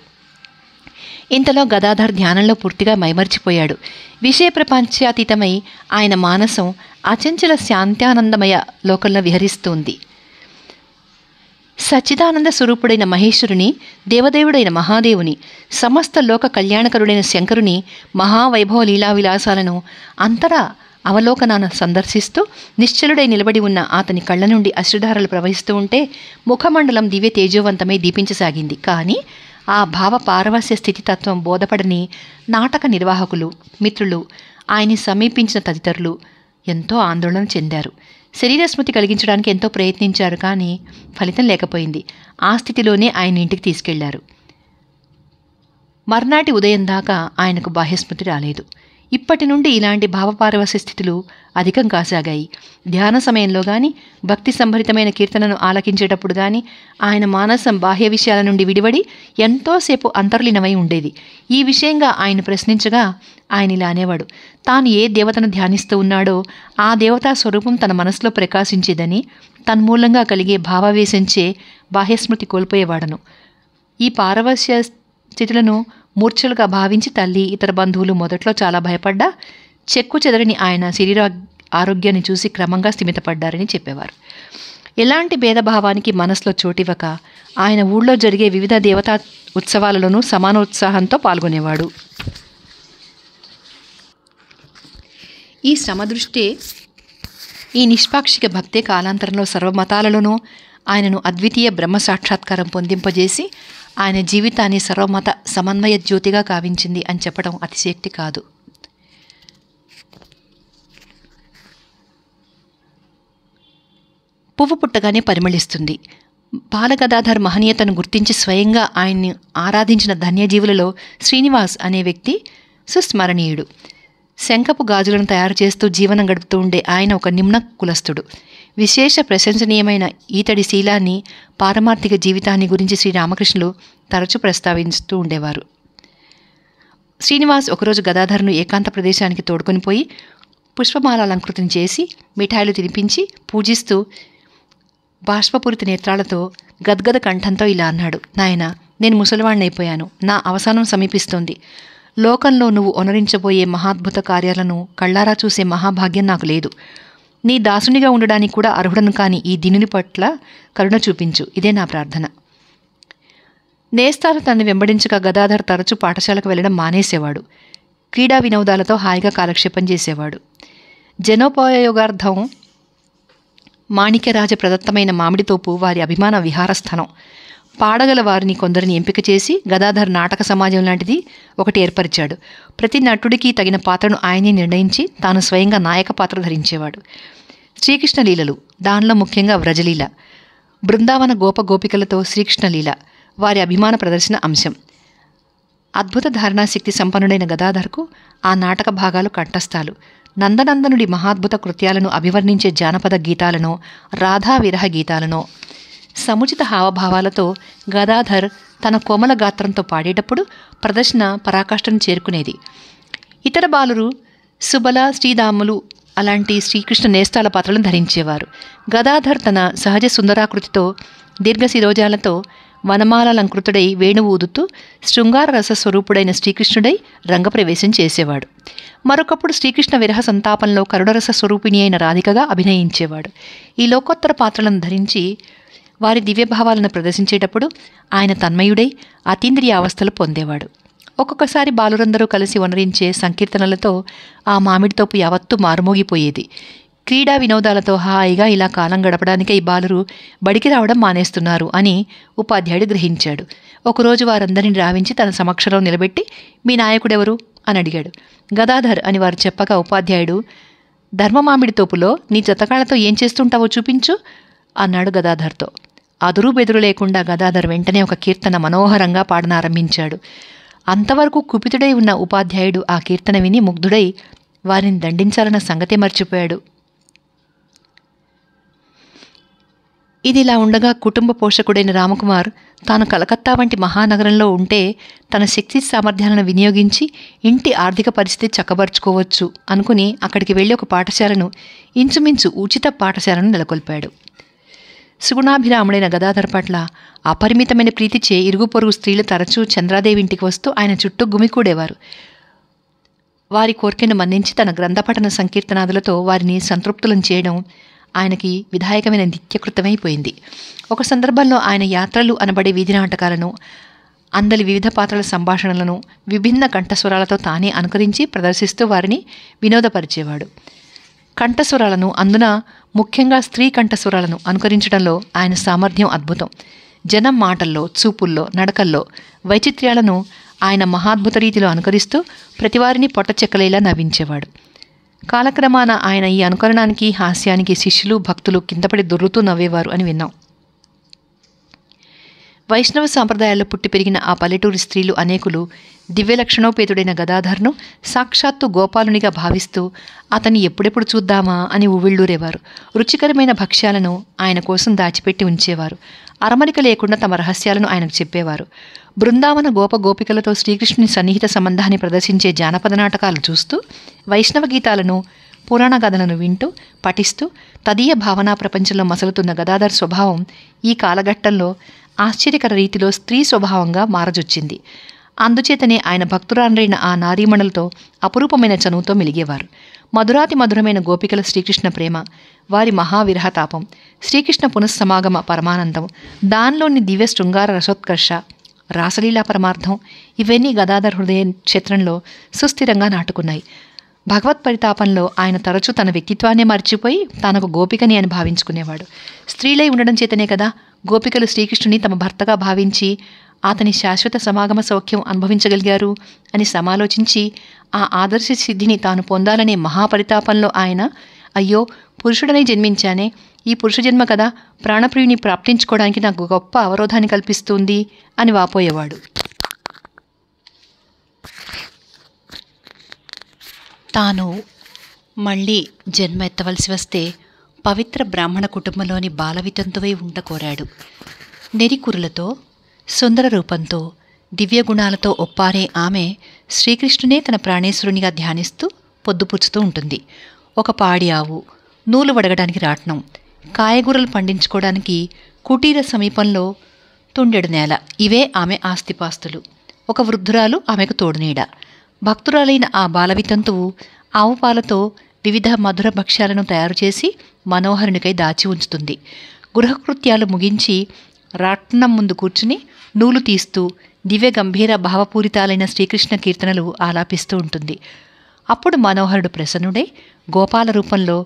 ఇంతలో గదాధర్ ధ్యానంలో పూర్తిగా మైమర్చిపోయాడు. విషయ ప్రపంచాతీతమై ఆయన మానసం అచంచల శాంత్యానందమయ లోకంలో విహరిస్తోంది. సచ్చిదానంద స్వరూపుడైన మహేశ్వరుని, దేవదేవుడైన మహాదేవుని, సమస్త లోక కళ్యాణకరుడైన శంకరుని మహావైభవ లీలా విలాసాలను అంతరా అవలోకనాన సందర్శిస్తూ నిశ్చలుడై నిలబడి ఉన్న అతని కళ్ళ నుండి అశ్రుధారలు ప్రవహిస్తూ ఉంటే ముఖమండలం దివ్య తేజోవంతమై దీపించసాగింది. కానీ ఆ భావ పారవస్య స్థితితత్వం బోధపడని నాటక నిర్వాహకులు, మిత్రులు, ఆయన్ని సమీపించిన తదితరులు ఎంతో ఆందోళన చెందారు. శరీర స్మృతి కలిగించడానికి ఎంతో ప్రయత్నించారు. కానీ ఫలితం లేకపోయింది. ఆ స్థితిలోనే ఆయన ఇంటికి తీసుకెళ్లారు. మర్నాటి ఉదయం దాకా ఆయనకు బాహ్యస్మృతి రాలేదు. ఇప్పటి నుండి ఇలాంటి భావపారవస్య స్థితులు అధికం కాసాగాయి. ధ్యాన సమయంలో కానీ, భక్తి సంభరితమైన కీర్తనను ఆలకించేటప్పుడు కానీ ఆయన మానసం బాహ్య విషయాల నుండి విడివడి ఎంతోసేపు అంతర్లీనమై ఉండేది. ఈ విషయంగా ఆయన ప్రశ్నించగా ఆయన ఇలా అనేవాడు. తాను ఏ దేవతను ధ్యానిస్తూ ఉన్నాడో ఆ దేవతా స్వరూపం తన మనసులో ప్రకాశించేదని, తన్మూలంగా కలిగే భావావేశంచే బాహ్యస్మృతి కోల్పోయేవాడను. ఈ పారవస్య స్థితులను మూర్ఛలుగా భావించి తల్లి, ఇతర బంధువులు మొదట్లో చాలా భయపడ్డా చెక్కు చెదరని ఆయన శరీర ఆరోగ్యాన్ని చూసి క్రమంగా స్థిమితపడ్డారని చెప్పేవారు. ఎలాంటి భేదభావానికి మనసులో చోటివ్వక ఆయన ఊళ్ళో జరిగే వివిధ దేవతా ఉత్సవాలలోనూ సమానోత్సాహంతో పాల్గొనేవాడు. ఈ సమదృష్టే, ఈ నిష్పాక్షిక భక్తే కాలాంతరంలో సర్వమతాలలోనూ ఆయనను అద్వితీయ బ్రహ్మ సాక్షాత్కారం పొందింపజేసి ఆయన జీవితాన్ని సర్వమత సమన్వయ జ్యోతిగా కావించింది అని చెప్పడం అతిశయోక్తి కాదు. పువ్వు పుట్టగానే పరిమళిస్తుంది. బాలగదాధర్ మహనీయతను గుర్తించి స్వయంగా ఆయన్ని ఆరాధించిన ధన్యజీవులలో శ్రీనివాస్ అనే వ్యక్తి సుస్మరణీయుడు. శంఖపు గాజులను తయారు చేస్తూ జీవనం గడుపుతూ ఉండే ఆయన ఒక నిమ్న కులస్థుడు. విశేష ప్రశంసనీయమైన ఈతడి శీలాన్ని, పారమార్థిక జీవితాన్ని గురించి శ్రీరామకృష్ణులు తరచూ ప్రస్తావిస్తూ ఉండేవారు. శ్రీనివాస్ ఒకరోజు గదాధర్ను ఏకాంత ప్రదేశానికి తోడుకొని పోయి పుష్పమాలాలంకృతం చేసి మిఠాయిలు తినిపించి పూజిస్తూ బాష్పపూరిత నేత్రాలతో గద్గద కంఠంతో ఇలా అన్నాడు. నాయనా, నేను ముసలివాణ్ణైపోయాను. నా అవసానం సమీపిస్తోంది. లోకంలో నువ్వు ఒనరించబోయే మహాద్భుత కార్యాలను కళ్ళారా చూసే మహాభాగ్యం నాకు లేదు. నీ దాసునిగా ఉండడానికి కూడా అర్హుడను కాని ఈ దీనుని పట్ల కరుణ చూపించు. ఇదే నా ప్రార్థన. నేస్తాలు తనని వెంబడించగా గదాధర్ తరచూ పాఠశాలకు వెళ్లడం మానేసేవాడు. క్రీడా వినోదాలతో హాయిగా కాలక్షేపం చేసేవాడు. జనోపయోగార్థం మాణిక్యరాజ ప్రదత్తమైన మామిడితోపు వారి అభిమాన విహారస్థానం. పాడగల వారిని కొందరిని ఎంపిక చేసి గదాధర్ నాటక సమాజం లాంటిది ఒకటి ఏర్పరిచాడు. ప్రతి నటుడికి తగిన పాత్రను ఆయనే నిర్ణయించి తాను స్వయంగా నాయక పాత్ర ధరించేవాడు. శ్రీకృష్ణ లీలలు, దానిలో ముఖ్యంగా వ్రజలీల, బృందావన గోపగోపికలతో శ్రీకృష్ణలీల వారి అభిమాన ప్రదర్శన అంశం. అద్భుత ధారణాశక్తి సంపన్నుడైన గదాధర్కు ఆ నాటక భాగాలు కంఠస్థాలు. నందనందనుడి మహాద్భుత కృత్యాలను అభివర్ణించే జానపద గీతాలనో, రాధా విరహ గీతాలనో సముచిత హావభావాలతో గదాధర్ తన కోమల గాత్రంతో పాడేటప్పుడు ప్రదర్శన పరాకాష్ఠను చేరుకునేది. ఇతర బాలురు సుబల, శ్రీదాములు అలాంటి శ్రీకృష్ణ నేస్తాల పాత్రలను ధరించేవారు. గదాధర్ తన సహజ సుందరాకృతితో దీర్ఘశిరోజాలతో వనమాలంకృతుడై వేణువు ఊదుతూ శృంగార రస స్వరూపుడైన శ్రీకృష్ణుడై రంగప్రవేశం చేసేవాడు. మరొకప్పుడు శ్రీకృష్ణ విరహ సంతాపంలో కరుణరస స్వరూపిణి అయిన రాధికగా అభినయించేవాడు. ఈ లోకోత్తర పాత్రలను ధరించి వారి దివ్యభావాలను ప్రదర్శించేటప్పుడు ఆయన తన్మయుడై అతీంద్రియ అవస్థలు పొందేవాడు. ఒక్కొక్కసారి బాలురందరూ కలిసి వనరించే సంకీర్తనలతో ఆ మామిడితోపు యావత్తు మారుమోగిపోయేది. క్రీడా వినోదాలతో హాయిగా ఇలా కాలం గడపడానికే ఈ బాలురు బడికి రావడం మానేస్తున్నారు అని ఉపాధ్యాయుడు గ్రహించాడు. ఒకరోజు వారందరిని రావించి తన సమక్షంలో నిలబెట్టి, మీ నాయకుడెవరు అని అడిగాడు. గదాధర్ అని వారు చెప్పగా ఉపాధ్యాయుడు, ధర్మమామిడి తోపులో నీ జతకాళ్లతో ఏం చేస్తుంటావో చూపించు అన్నాడు గదాధర్తో. అదురు బెదురు లేకుండా గదాధర్ వెంటనే ఒక కీర్తన మనోహరంగా పాడనారంభించాడు. అంతవరకు కుపితుడై ఉన్న ఉపాధ్యాయుడు ఆ కీర్తన విని ముగ్ధుడై వారిని దండించాలన్న సంగతే మర్చిపోయాడు. ఇదిలా ఉండగా కుటుంబ పోషకుడైన రామకుమార్ తాను కలకత్తా వంటి మహానగరంలో ఉంటే తన శక్తి సామర్థ్యాలను వినియోగించి ఇంటి ఆర్థిక పరిస్థితి చక్కబరుచుకోవచ్చు అనుకుని అక్కడికి వెళ్ళి ఒక పాఠశాలను, ఇంచుమించు ఉచిత పాఠశాలను నెలకొల్పాడు. సుగుణాభిరాముడైన గదాధర్ పట్ల అపరిమితమైన ప్రీతిచే ఇరుగు పొరుగు స్త్రీలు తరచూ చంద్రాదేవి ఇంటికి వస్తూ ఆయన చుట్టూ గుమికూడేవారు. వారి కోరికను మన్నించి తన గ్రంథపఠన సంకీర్తనాదులతో వారిని సంతృప్తులను చేయడం ఆయనకి విధాయకమైన నిత్యకృతమైపోయింది. ఒక సందర్భంలో ఆయన యాత్రలు అనబడే వీధి నాటకాలను, అందలి వివిధ పాత్రల సంభాషణలను విభిన్న కంఠస్వరాలతో తానే అనుకరించి ప్రదర్శిస్తూ వారిని వినోదపరిచేవాడు. కంఠస్వరాలను, అందున ముఖ్యంగా స్త్రీ కంఠస్వరాలను అనుకరించడంలో ఆయన సామర్థ్యం అద్భుతం. జనం మాటల్లో, చూపుల్లో, నడకల్లో వైచిత్ర్యాలను ఆయన మహాద్భుత రీతిలో అనుకరిస్తూ ప్రతివారిని పొట్టచెక్కలేలా నవ్వించేవాడు. కాలక్రమాన ఆయన ఈ అనుకరణానికి, హాస్యానికి శిష్యులు, భక్తులు కిందపడి దొర్లుతూ నవ్వేవారు అని విన్నాం. వైష్ణవ సాంప్రదాయాల్లో పుట్టి పెరిగిన ఆ పల్లెటూరి స్త్రీలు అనేకులు దివ్యలక్షణోపేతుడైన గదాధర్ను సాక్షాత్తు గోపాలునిగా భావిస్తూ అతన్ని ఎప్పుడెప్పుడు చూద్దామా అని ఉవ్విళ్ళూరేవారు. రుచికరమైన భక్ష్యాలను ఆయన కోసం దాచిపెట్టి ఉంచేవారు. అరమరిక లేకుండా తమ రహస్యాలను ఆయనకు చెప్పేవారు. బృందావన గోపగోపికలతో శ్రీకృష్ణుని సన్నిహిత సంబంధాన్ని ప్రదర్శించే జానపద నాటకాలు చూస్తూ, వైష్ణవ గీతాలను, పురాణ కథలను వింటూ పఠిస్తూ తదీయ భావనా ప్రపంచంలో మసలుతున్న గదాధర్ స్వభావం ఈ కాలఘట్టంలో ఆశ్చర్యకర రీతిలో స్త్రీ స్వభావంగా మారజొచ్చింది. అందుచేతనే ఆయన భక్తురాండ్రైన ఆ నారీమణులతో అపురూపమైన చనువుతో మెలిగేవారు. మధురాతి మధురమైన గోపికల శ్రీకృష్ణ ప్రేమ, వారి మహావిరహతాపం, శ్రీకృష్ణ పునఃసమాగమ పరమానందం, దానిలోని దివ్య శృంగార రసోత్కర్ష, రాసలీలా పరమార్థం ఇవన్నీ గదాధర్ హృదయ క్షేత్రంలో సుస్థిరంగా నాటుకున్నాయి. భగవత్ పరితాపంలో ఆయన తరచూ తన వ్యక్తిత్వాన్నే మర్చిపోయి తానొక గోపికని అని భావించుకునేవాడు. స్త్రీలై ఉండడం చేతనే కదా గోపికలు శ్రీకృష్ణుని తమ భర్తగా భావించి అతని శాశ్వత సమాగమ సౌఖ్యం అనుభవించగలిగారు అని సమాలోచించి ఆ ఆదర్శ సిద్ధిని తాను పొందాలనే మహాపరితాపంలో ఆయన, అయ్యో పురుషుడనే జన్మించానే, ఈ పురుష జన్మ కదా ప్రాణప్రియుని ప్రాప్తించుకోవడానికి నాకు గొప్ప అవరోధాన్ని కల్పిస్తుంది అని వాపోయేవాడు. తాను మళ్ళీ జన్మ ఎత్తవలసి వస్తే పవిత్ర బ్రాహ్మణ కుటుంబంలోని బాలవితంతువై ఉండ కోరాడు. నెరికురులతో, సుందర రూపంతో, దివ్యగుణాలతో ఒప్పారే ఆమె శ్రీకృష్ణునే తన ప్రాణేశ్వరునిగా ధ్యానిస్తూ పొద్దుపుచ్చుతూ ఉంటుంది. ఒక పాడి ఆవు, నూలు వడగడానికి రాట్నం, కాయగూరలు పండించుకోవడానికి కుటీర సమీపంలో తుండెడు నేల, ఇవే ఆమె ఆస్తిపాస్తులు. ఒక వృద్ధురాలు ఆమెకు తోడునీడ. భక్తురాలైన ఆ బాలవితంతువు ఆవు పాలతో వివిధ మధుర భక్ష్యాలను తయారు చేసి మనోహరునికై దాచి ఉంచుతుంది. గృహకృత్యాలు ముగించి రాట్నం ముందు కూర్చుని నూలు తీస్తూ దివ్య గంభీర భావపూరితాలైన శ్రీకృష్ణ కీర్తనలు ఆలాపిస్తూ ఉంటుంది. అప్పుడు మనోహరుడు ప్రసన్నుడై గోపాల రూపంలో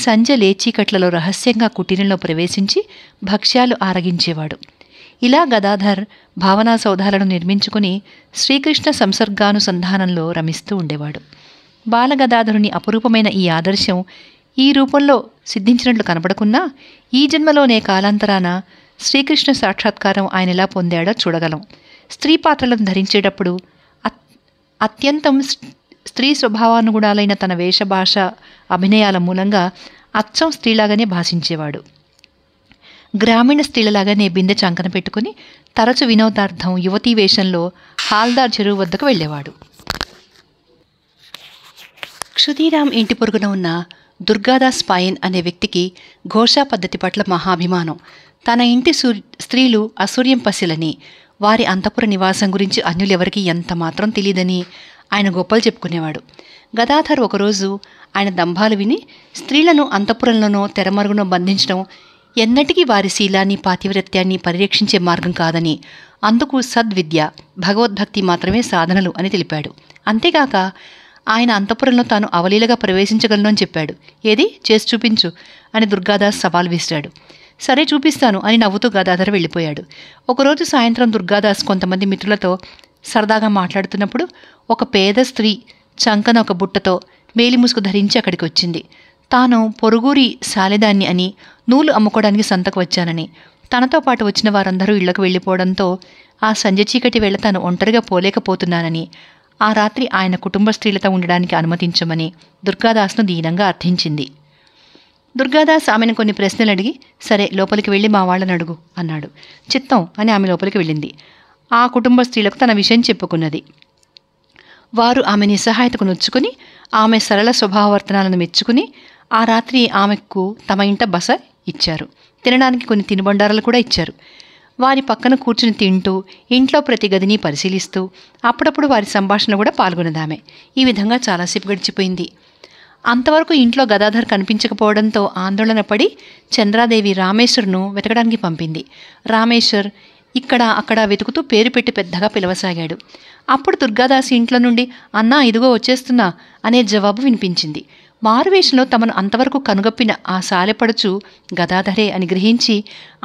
సంజ లేచీకట్లలో రహస్యంగా కుటీరంలో ప్రవేశించి భక్ష్యాలు ఆరగించేవాడు. ఇలా గదాధర్ భావనా సౌధాలను నిర్మించుకుని శ్రీకృష్ణ సంసర్గానుసంధానంలో రమిస్తూ ఉండేవాడు. బాలగదాధరుని అపురూపమైన ఈ ఆదర్శం ఈ రూపంలో సిద్ధించినట్లు కనపడకున్నా ఈ జన్మలోనే కాలాంతరాన శ్రీకృష్ణ సాక్షాత్కారం ఆయన ఎలా పొందాడో చూడగలం. స్త్రీ పాత్రలను ధరించేటప్పుడు అత్యంతం స్త్రీ స్వభావానుగుణాలైన తన వేషభాష అభినయాల మూలంగా అచ్చం స్త్రీలాగానే భాషించేవాడు. గ్రామీణ స్త్రీలలాగానే బిందె చంకన పెట్టుకుని తరచు వినోదార్థం యువతీ వేషంలో హాల్దార్ చెరువు వద్దకు వెళ్ళేవాడు. క్షుదీరాం ఇంటి పొరుగున ఉన్న దుర్గాదాస్ పాయన్ అనే వ్యక్తికి ఘోషా పద్ధతి పట్ల మహాభిమానం. తన ఇంటి స్త్రీలు అసూర్యం పసిలని, వారి అంతఃపుర నివాసం గురించి అన్యులెవరికి ఎంత మాత్రం తెలియదని ఆయన గొప్పలు చెప్పుకునేవాడు. గదాధర్ ఒకరోజు ఆయన దంభాలు విని స్త్రీలను అంతఃపురంలోనో తెరమరుగునో బంధించడం ఎన్నటికీ వారి శీలాన్ని పాతివ్రత్యాన్ని పరిరక్షించే మార్గం కాదని, అందుకు సద్విద్య భగవద్భక్తి మాత్రమే సాధనలు అని తెలిపాడు. అంతేగాక ఆయన అంతఃపురంలో తాను అవలీలగా ప్రవేశించగలను అని చెప్పాడు. ఏది చేసి చూపించు అని దుర్గాదాస్ సవాల్ విసిరాడు. సరే చూపిస్తాను అని నవ్వుతూ గదాధర్ వెళ్ళిపోయాడు. ఒకరోజు సాయంత్రం దుర్గాదాస్ కొంతమంది మిత్రులతో సరదాగా మాట్లాడుతున్నప్పుడు ఒక పేద స్త్రీ చంకన ఒక బుట్టతో మేలిముసుగు ధరించి అక్కడికి వచ్చింది. తాను పొరుగురి సాలెదాన్ని అని, నూలు అమ్ముకోవడానికి సంతకు వచ్చానని, తనతో పాటు వచ్చిన వారందరూ ఇళ్లకు వెళ్ళిపోవడంతో ఆ సంజె చీకటి వేళ తాను ఒంటరిగా పోలేకపోతున్నానని, ఆ రాత్రి ఆయన కుటుంబ స్త్రీలతో ఉండడానికి అనుమతించమని దుర్గాదాస్ను దీనంగా అర్థించింది. దుర్గాదాస్ ఆమెను కొన్ని ప్రశ్నలు అడిగి, సరే లోపలికి వెళ్ళి మా వాళ్ళని అడుగు అన్నాడు. చిత్తం అని ఆమె లోపలికి వెళ్ళింది. ఆ కుటుంబ స్త్రీలకు తన విషయం చెప్పుకున్నది. వారు ఆమె నిస్సహాయతకు నొచ్చుకుని ఆమె సరళ స్వభావవర్తనాలను మెచ్చుకుని ఆ రాత్రి ఆమెకు తమ ఇంట బస ఇచ్చారు. తినడానికి కొన్ని తినుబండారాలు కూడా ఇచ్చారు. వారి పక్కన కూర్చుని తింటూ ఇంట్లో ప్రతి గదిని పరిశీలిస్తూ అప్పుడప్పుడు వారి సంభాషణ కూడా పాల్గొన్నదామె. ఈ విధంగా చాలాసేపు గడిచిపోయింది. అంతవరకు ఇంట్లో గదాధర్ కనిపించకపోవడంతో ఆందోళన పడి చంద్రాదేవి రామేశ్వర్ను వెతకడానికి పంపింది. రామేశ్వర్ ఇక్కడ అక్కడ వెతుకుతూ పేరు పెట్టి పెద్దగా పిలవసాగాడు. అప్పుడు దుర్గాదాసి ఇంట్లో నుండి అన్నా ఇదిగో వచ్చేస్తున్నా అనే జవాబు వినిపించింది. మారువేషంలో తమను అంతవరకు కనుగప్పిన ఆ సాలెపడుచు గదాధరే అని గ్రహించి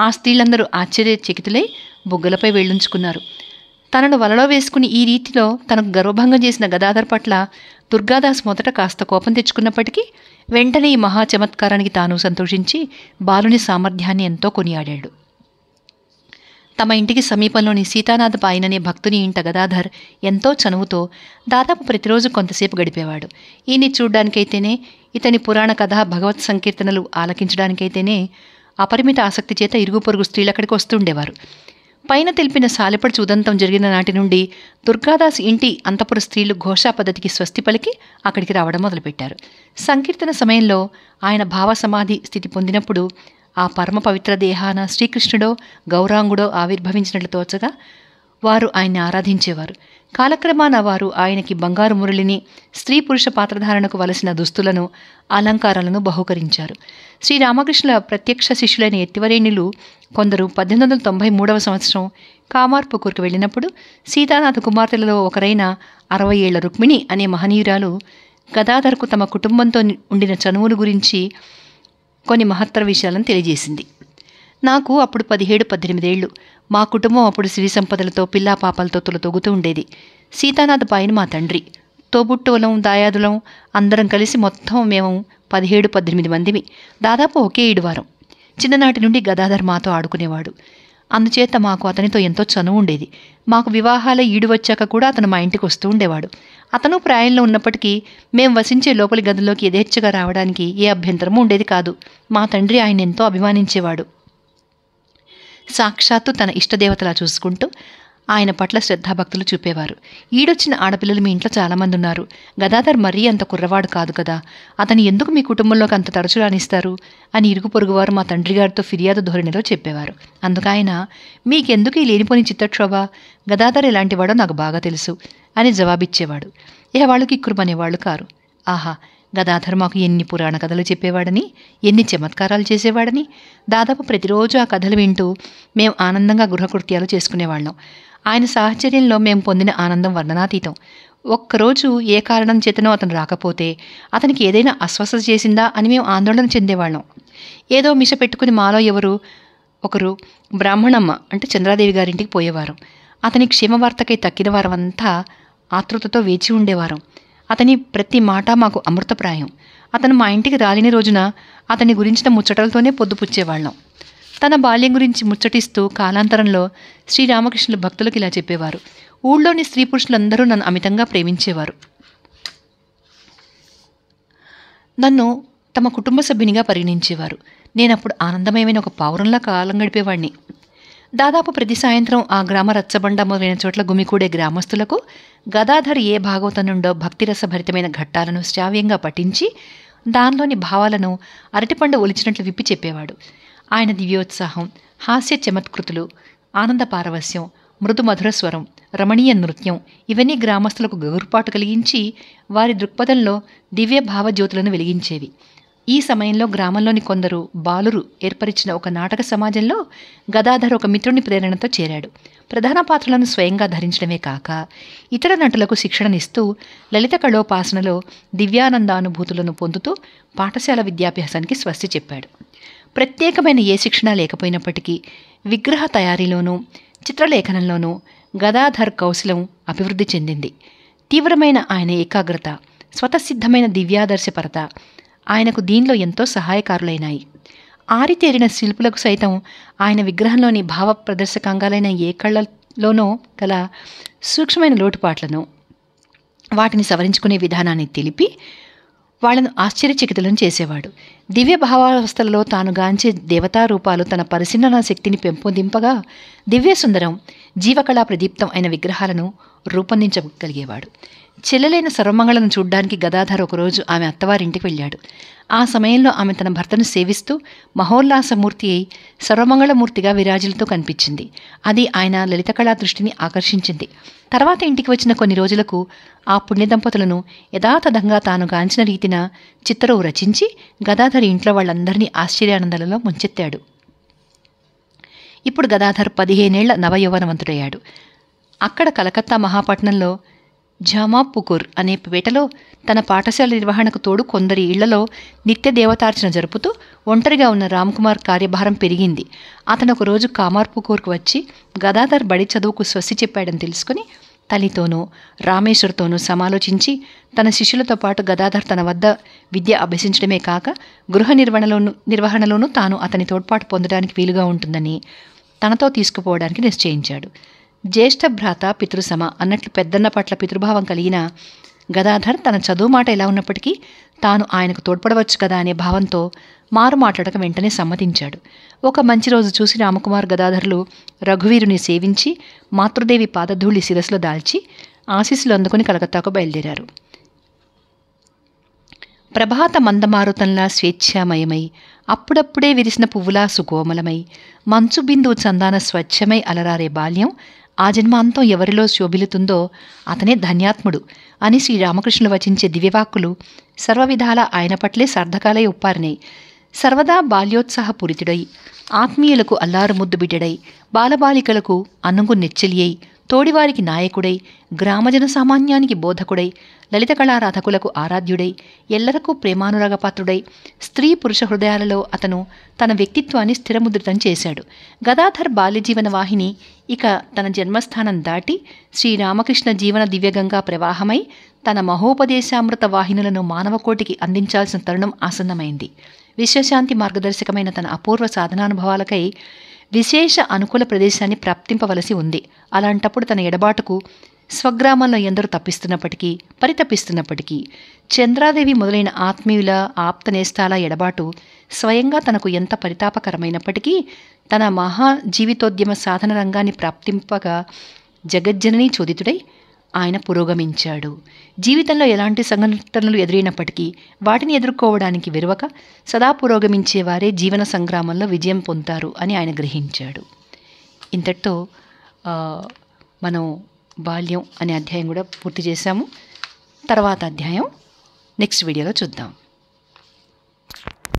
ఆ స్త్రీలందరూ ఆశ్చర్యచకితులై బుగ్గలపై వేళ్లుంచుకున్నారు. తనను వలలో వేసుకుని ఈ రీతిలో తనకు గర్వభంగం చేసిన గదాధర్ పట్ల దుర్గాదాస్ మొదట కాస్త కోపం తెచ్చుకున్నప్పటికీ వెంటనే ఈ మహా చమత్కారానికి తాను సంతోషించి బాలుని సామర్థ్యాన్ని ఎంతో కొనియాడాడు. తమ ఇంటికి సమీపంలోని సీతానాథ పాయననే భక్తుని ఇంట గదాధర్ ఎంతో చనువుతో దాదాపు ప్రతిరోజు కొంతసేపు గడిపేవాడు. ఈయన్ని చూడ్డానికైతేనే, ఇతని పురాణ కథ భగవత్ సంకీర్తనలు ఆలకించడానికైతేనే అపరిమిత ఆసక్తి చేత ఇరుగు పొరుగు స్త్రీలు అక్కడికి వస్తుండేవారు. పైన తెలిపిన సాలెపడుచు ఉదంతం జరిగిన నాటి నుండి దుర్గాదాస్ ఇంటి అంతఃపుర స్త్రీలు ఘోషా పద్ధతికి స్వస్తి పలికి అక్కడికి రావడం మొదలుపెట్టారు. సంకీర్తన సమయంలో ఆయన భావ సమాధి స్థితి పొందినప్పుడు ఆ పరమ పవిత్ర దేహాన శ్రీకృష్ణుడో గౌరాంగుడో ఆవిర్భవించినట్లు తోచగా వారు ఆయన్ని ఆరాధించేవారు. కాలక్రమాన వారు ఆయనకి బంగారు మురళిని, స్త్రీ పురుష పాత్రధారణకు వలసిన దుస్తులను, అలంకారాలను బహూకరించారు. శ్రీరామకృష్ణుల ప్రత్యక్ష శిష్యులైన ఎత్తివరేణులు కొందరు 1893 సంవత్సరం కామార్పుకూర్కు వెళ్ళినప్పుడు సీతానాథ కుమార్తెలలో ఒకరైన 60 ఏళ్ల రుక్మిణి అనే మహనీయురాలు గదాధర్కు తమ కుటుంబంతో ఉండిన చనువుల గురించి కొన్ని మహత్తర విషయాలను తెలియజేసింది. నాకు అప్పుడు 17-18 ఏళ్ళు. మా కుటుంబం అప్పుడు సిరి సంపదలతో పిల్లా పాపాలతో తొలతొగుతూ ఉండేది. సీతానాథ పాయన మా తండ్రి, తోబుట్టువులం దాయాదులం అందరం కలిసి మొత్తం మేము 17-18 మందిమి. దాదాపు ఒకే ఈడువారం. చిన్ననాటి నుండి గదాధర్ మాతో ఆడుకునేవాడు. అందుచేత మాకు అతనితో ఎంతో చనువు ఉండేది. మాకు వివాహాల ఈడు వచ్చాక కూడా అతను మా ఇంటికి వస్తూ ఉండేవాడు. అతను ప్రాయంలో ఉన్నప్పటికీ మేం వసించే లోపలి గదిలోకి యథేచ్ఛగా రావడానికి ఏ అభ్యంతరమూ ఉండేది కాదు. మా తండ్రి ఆయన ఎంతో అభిమానించేవాడు. సాక్షాత్తు తన ఇష్టదేవతలా చూసుకుంటూ ఆయన పట్ల శ్రద్ధాభక్తులు చూపేవారు. ఈడొచ్చిన ఆడపిల్లలు మీ ఇంట్లో చాలామంది ఉన్నారు. గదాధర్ మరీ అంత కుర్రవాడు కాదు కదా, అతను ఎందుకు మీ కుటుంబంలోకి అంత తరచు రాణిస్తారు అని ఇరుగు పొరుగువారు మా తండ్రి గారితో ఫిర్యాదు ధోరణిలో చెప్పేవారు. అందుకైన మీకెందుకు ఈ లేనిపోని చిత్తక్షోభ, గదాధర్ ఎలాంటివాడో నాకు బాగా తెలుసు అని జవాబిచ్చేవాడు. వాళ్ళకి ఇక్కురుమనేవాళ్ళు కారు. ఆహా, గదాధర్ మాకు ఎన్ని పురాణ కథలు చెప్పేవాడని, ఎన్ని చమత్కారాలు చేసేవాడని. దాదాపు ప్రతిరోజు ఆ కథలు వింటూ మేం ఆనందంగా గృహకృత్యాలు చేసుకునేవాళ్ళం. ఆయన సాహచర్యంలో మేము పొందిన ఆనందం వర్ణనాతీతం. ఒక్కరోజు ఏ కారణం చేతనో అతను రాకపోతే అతనికి ఏదైనా అస్వస్థత చేసిందా అని మేము ఆందోళన చెందేవాళ్ళం. ఏదో మిష పెట్టుకుని మాలో ఎవరు ఒకరు బ్రాహ్మణమ్మ అంటే చంద్రాదేవి గారింటికి పోయేవారు. అతని క్షేమవార్తకై తక్కిన వారమంతా ఆతృతతో వేచి ఉండేవారు. అతని ప్రతి మాట మాకు అమృతప్రాయం. అతను మా ఇంటికి రాలిన రోజున అతని గురించిన ముచ్చటలతోనే పొద్దుపుచ్చేవాళ్ళం. తన బాల్యం గురించి ముచ్చటిస్తూ కాలాంతరంలో శ్రీరామకృష్ణుల భక్తులకు ఇలా చెప్పేవారు. ఊళ్ళోని స్త్రీ పురుషులందరూ నన్ను అమితంగా ప్రేమించేవారు. నన్ను తమ కుటుంబ సభ్యునిగా పరిగణించేవారు. నేనప్పుడు ఆనందమయమైన ఒక పావురంలా కాలం గడిపేవాడిని. దాదాపు ప్రతి సాయంత్రం ఆ గ్రామ రచ్చబండ మొదలైన చోట్ల గుమికూడే గ్రామస్తులకు గదాధర్ ఏ భాగవతం నుండో భక్తిరసభరితమైన ఘట్టాలను శ్రావ్యంగా పఠించి దానిలోని భావాలను అరటిపండు ఒలిచినట్లు విప్పి చెప్పేవాడు. ఆయన దివ్యోత్సాహం, హాస్య చమత్కృతులు, ఆనంద పారవస్యం, మృదు మధుర స్వరం, రమణీయ నృత్యం ఇవన్నీ గ్రామస్తులకు గగురుపాటు కలిగించి వారి దృక్పథంలో దివ్య భావజ్యోతులను వెలిగించేవి. ఈ సమయంలో గ్రామంలోని కొందరు బాలురు ఏర్పరిచిన ఒక నాటక సమాజంలో గదాధర్ ఒక మిత్రుని ప్రేరణతో చేరాడు. ప్రధాన పాత్రలను స్వయంగా ధరించడమే కాక ఇతర నటులకు శిక్షణనిస్తూ లలిత కళోపాసనలో దివ్యానందానుభూతులను పొందుతూ పాఠశాల విద్యాభ్యాసానికి స్వస్తి చెప్పాడు. ప్రత్యేకమైన ఏ శిక్షణ లేకపోయినప్పటికీ విగ్రహ తయారీలోనూ చిత్రలేఖనంలోనూ గదాధర్ కౌశలం అభివృద్ధి చెందింది. తీవ్రమైన ఆయన ఏకాగ్రత, స్వతసిద్ధమైన దివ్యాదర్శపరత ఆయనకు దీనిలో ఎంతో సహాయకారులైనాయి. ఆరితేరిన శిల్పులకు సైతం ఆయన విగ్రహంలోని భావ ప్రదర్శకాంగాలైన ఏ కళ్ళలోనో గల సూక్ష్మమైన లోటుపాట్లను వాటిని సవరించుకునే విధానాన్ని తెలిపి వాళ్లను ఆశ్చర్యచకితులను చేసేవాడు. దివ్య భావావస్థలలో తాను గాంచే దేవతారూపాలు తన పరిశీలన శక్తిని పెంపొందింపగా దివ్యసుందరం, జీవకళా ప్రదీప్తం అయిన విగ్రహాలను రూపొందించగలిగేవాడు. చెల్లెలైన సర్వమంగళను చూడ్డానికి గదాధర్ ఒకరోజు ఆమె అత్తవారింటికి వెళ్ళాడు. ఆ సమయంలో ఆమె తన భర్తను సేవిస్తూ మహోల్లాసమూర్తి అయి సర్వమంగళమూర్తిగా విరాజిల్లుతూ కనిపించింది. అది ఆయన లలితకళా దృష్టిని ఆకర్షించింది. తర్వాత ఇంటికి వచ్చిన కొన్ని రోజులకు ఆ పుణ్యదంపతులను యథాతథంగా తాను గాంచిన రీతిన చిత్తరువు రచించి గదాధర్ ఇంట్లో వాళ్ళందరినీ ఆశ్చర్యానందాలలో ముంచెత్తాడు. ఇప్పుడు గదాధర్ 15 ఏళ్ల నవయౌవనవంతుడయ్యాడు. అక్కడ కలకత్తా మహాపట్నంలో జామాపుకూర్ అనే పేటలో తన పాఠశాల నిర్వహణకు తోడు కొందరి ఇళ్లలో నిత్య దేవతార్చన జరుపుతూ ఒంటరిగా ఉన్న రామ్కుమార్ కార్యభారం పెరిగింది. అతను ఒకరోజు కామార్పుకూర్కు వచ్చి గదాధర్ బడి చదువుకు స్వస్తి చెప్పాడని తెలుసుకుని తల్లితోనూ రామేశ్వర్తోనూ సమాలోచించి తన శిష్యులతో పాటు గదాధర్ తన వద్ద విద్య అభ్యసించడమే కాక గృహ నిర్వహణలోనూ తాను అతని తోడ్పాటు పొందడానికి వీలుగా ఉంటుందని తనతో తీసుకుపోవడానికి నిశ్చయించాడు. జ్యేష్ఠ భ్రాత పితృసమ అన్నట్లు పెద్దన్న పట్ల పితృభావం కలిగిన గదాధర్ తన చదువు మాట ఎలా ఉన్నప్పటికీ తాను ఆయనకు తోడ్పడవచ్చు కదా అనే భావంతో మారు మాట్లాడక వెంటనే సమ్మతించాడు. ఒక మంచి రోజు చూసి రామకుమార్ గదాధర్లు రఘువీరుని సేవించి మాతృదేవి పాదధూళి శిరస్సులో దాల్చి ఆశీస్సులు అందుకుని కలకత్తాకు బయలుదేరారు. ప్రభాత మందమారుతంలా స్వేచ్ఛామయమై అప్పుడప్పుడే విరిసిన పువ్వులా సుకోమలమై మంచు బిందువు చందాన స్వచ్ఛమై అలరారే బాల్యం ఆ జన్మాంతం ఎవరిలో శోభిలుతుందో అతనే ధన్యాత్ముడు అని శ్రీరామకృష్ణులు వచించే దివ్యవాక్కులు సర్వవిధాలా ఆయన పట్లే సార్థకాలై ఉప్పారినాయి. సర్వదా బాల్యోత్సాహపూరితుడై ఆత్మీయులకు అల్లారు ముద్దు బిడ్డడై బాలబాలికలకు అన్నంగు నెచ్చెలి అయి తోడివారికి నాయకుడై గ్రామజన సామాన్యానికి బోధకుడై లలిత కళారాధకులకు ఆరాధ్యుడై ఎల్లరకు ప్రేమానురాగపాత్రుడై స్త్రీ పురుష హృదయాలలో అతను తన వ్యక్తిత్వాన్ని స్థిరముద్రితం చేశాడు. గదాధర్ బాల్యజీవన వాహిని ఇక తన జన్మస్థానం దాటి శ్రీరామకృష్ణ జీవన దివ్యగంగా ప్రవాహమై తన మహోపదేశామృత వాహినులను మానవకోటికి అందించాల్సిన తరుణం ఆసన్నమైంది. విశ్వశాంతి మార్గదర్శకమైన తన అపూర్వ సాధనానుభవాలకై విశేష అనుకూల ప్రదేశాన్ని ప్రాప్తింపవలసి ఉంది. అలాంటప్పుడు తన ఎడబాటుకు స్వగ్రామంలో ఎందరూ పరితపిస్తున్నప్పటికీ చంద్రాదేవి మొదలైన ఆత్మీయుల ఆప్తనేస్తాల ఎడబాటు స్వయంగా తనకు ఎంత పరితాపకరమైనప్పటికీ తన మహా జీవితోద్యమ సాధన రంగాన్ని ప్రాప్తింపగా జగజ్జననీ చోదితుడై ఆయన పురోగమించాడు. జీవితంలో ఎలాంటి సంఘటనలు ఎదురైనప్పటికీ వాటిని ఎదుర్కోవడానికి విరువక సదా పురోగమించేవారే జీవన సంగ్రామంలో విజయం పొందుతారు అని ఆయన గ్రహించాడు. ఇంతటితో మనం బాల్యం అనే అధ్యాయం కూడా పూర్తి చేశాము. తర్వాత అధ్యాయం నెక్స్ట్ వీడియోలో చూద్దాం.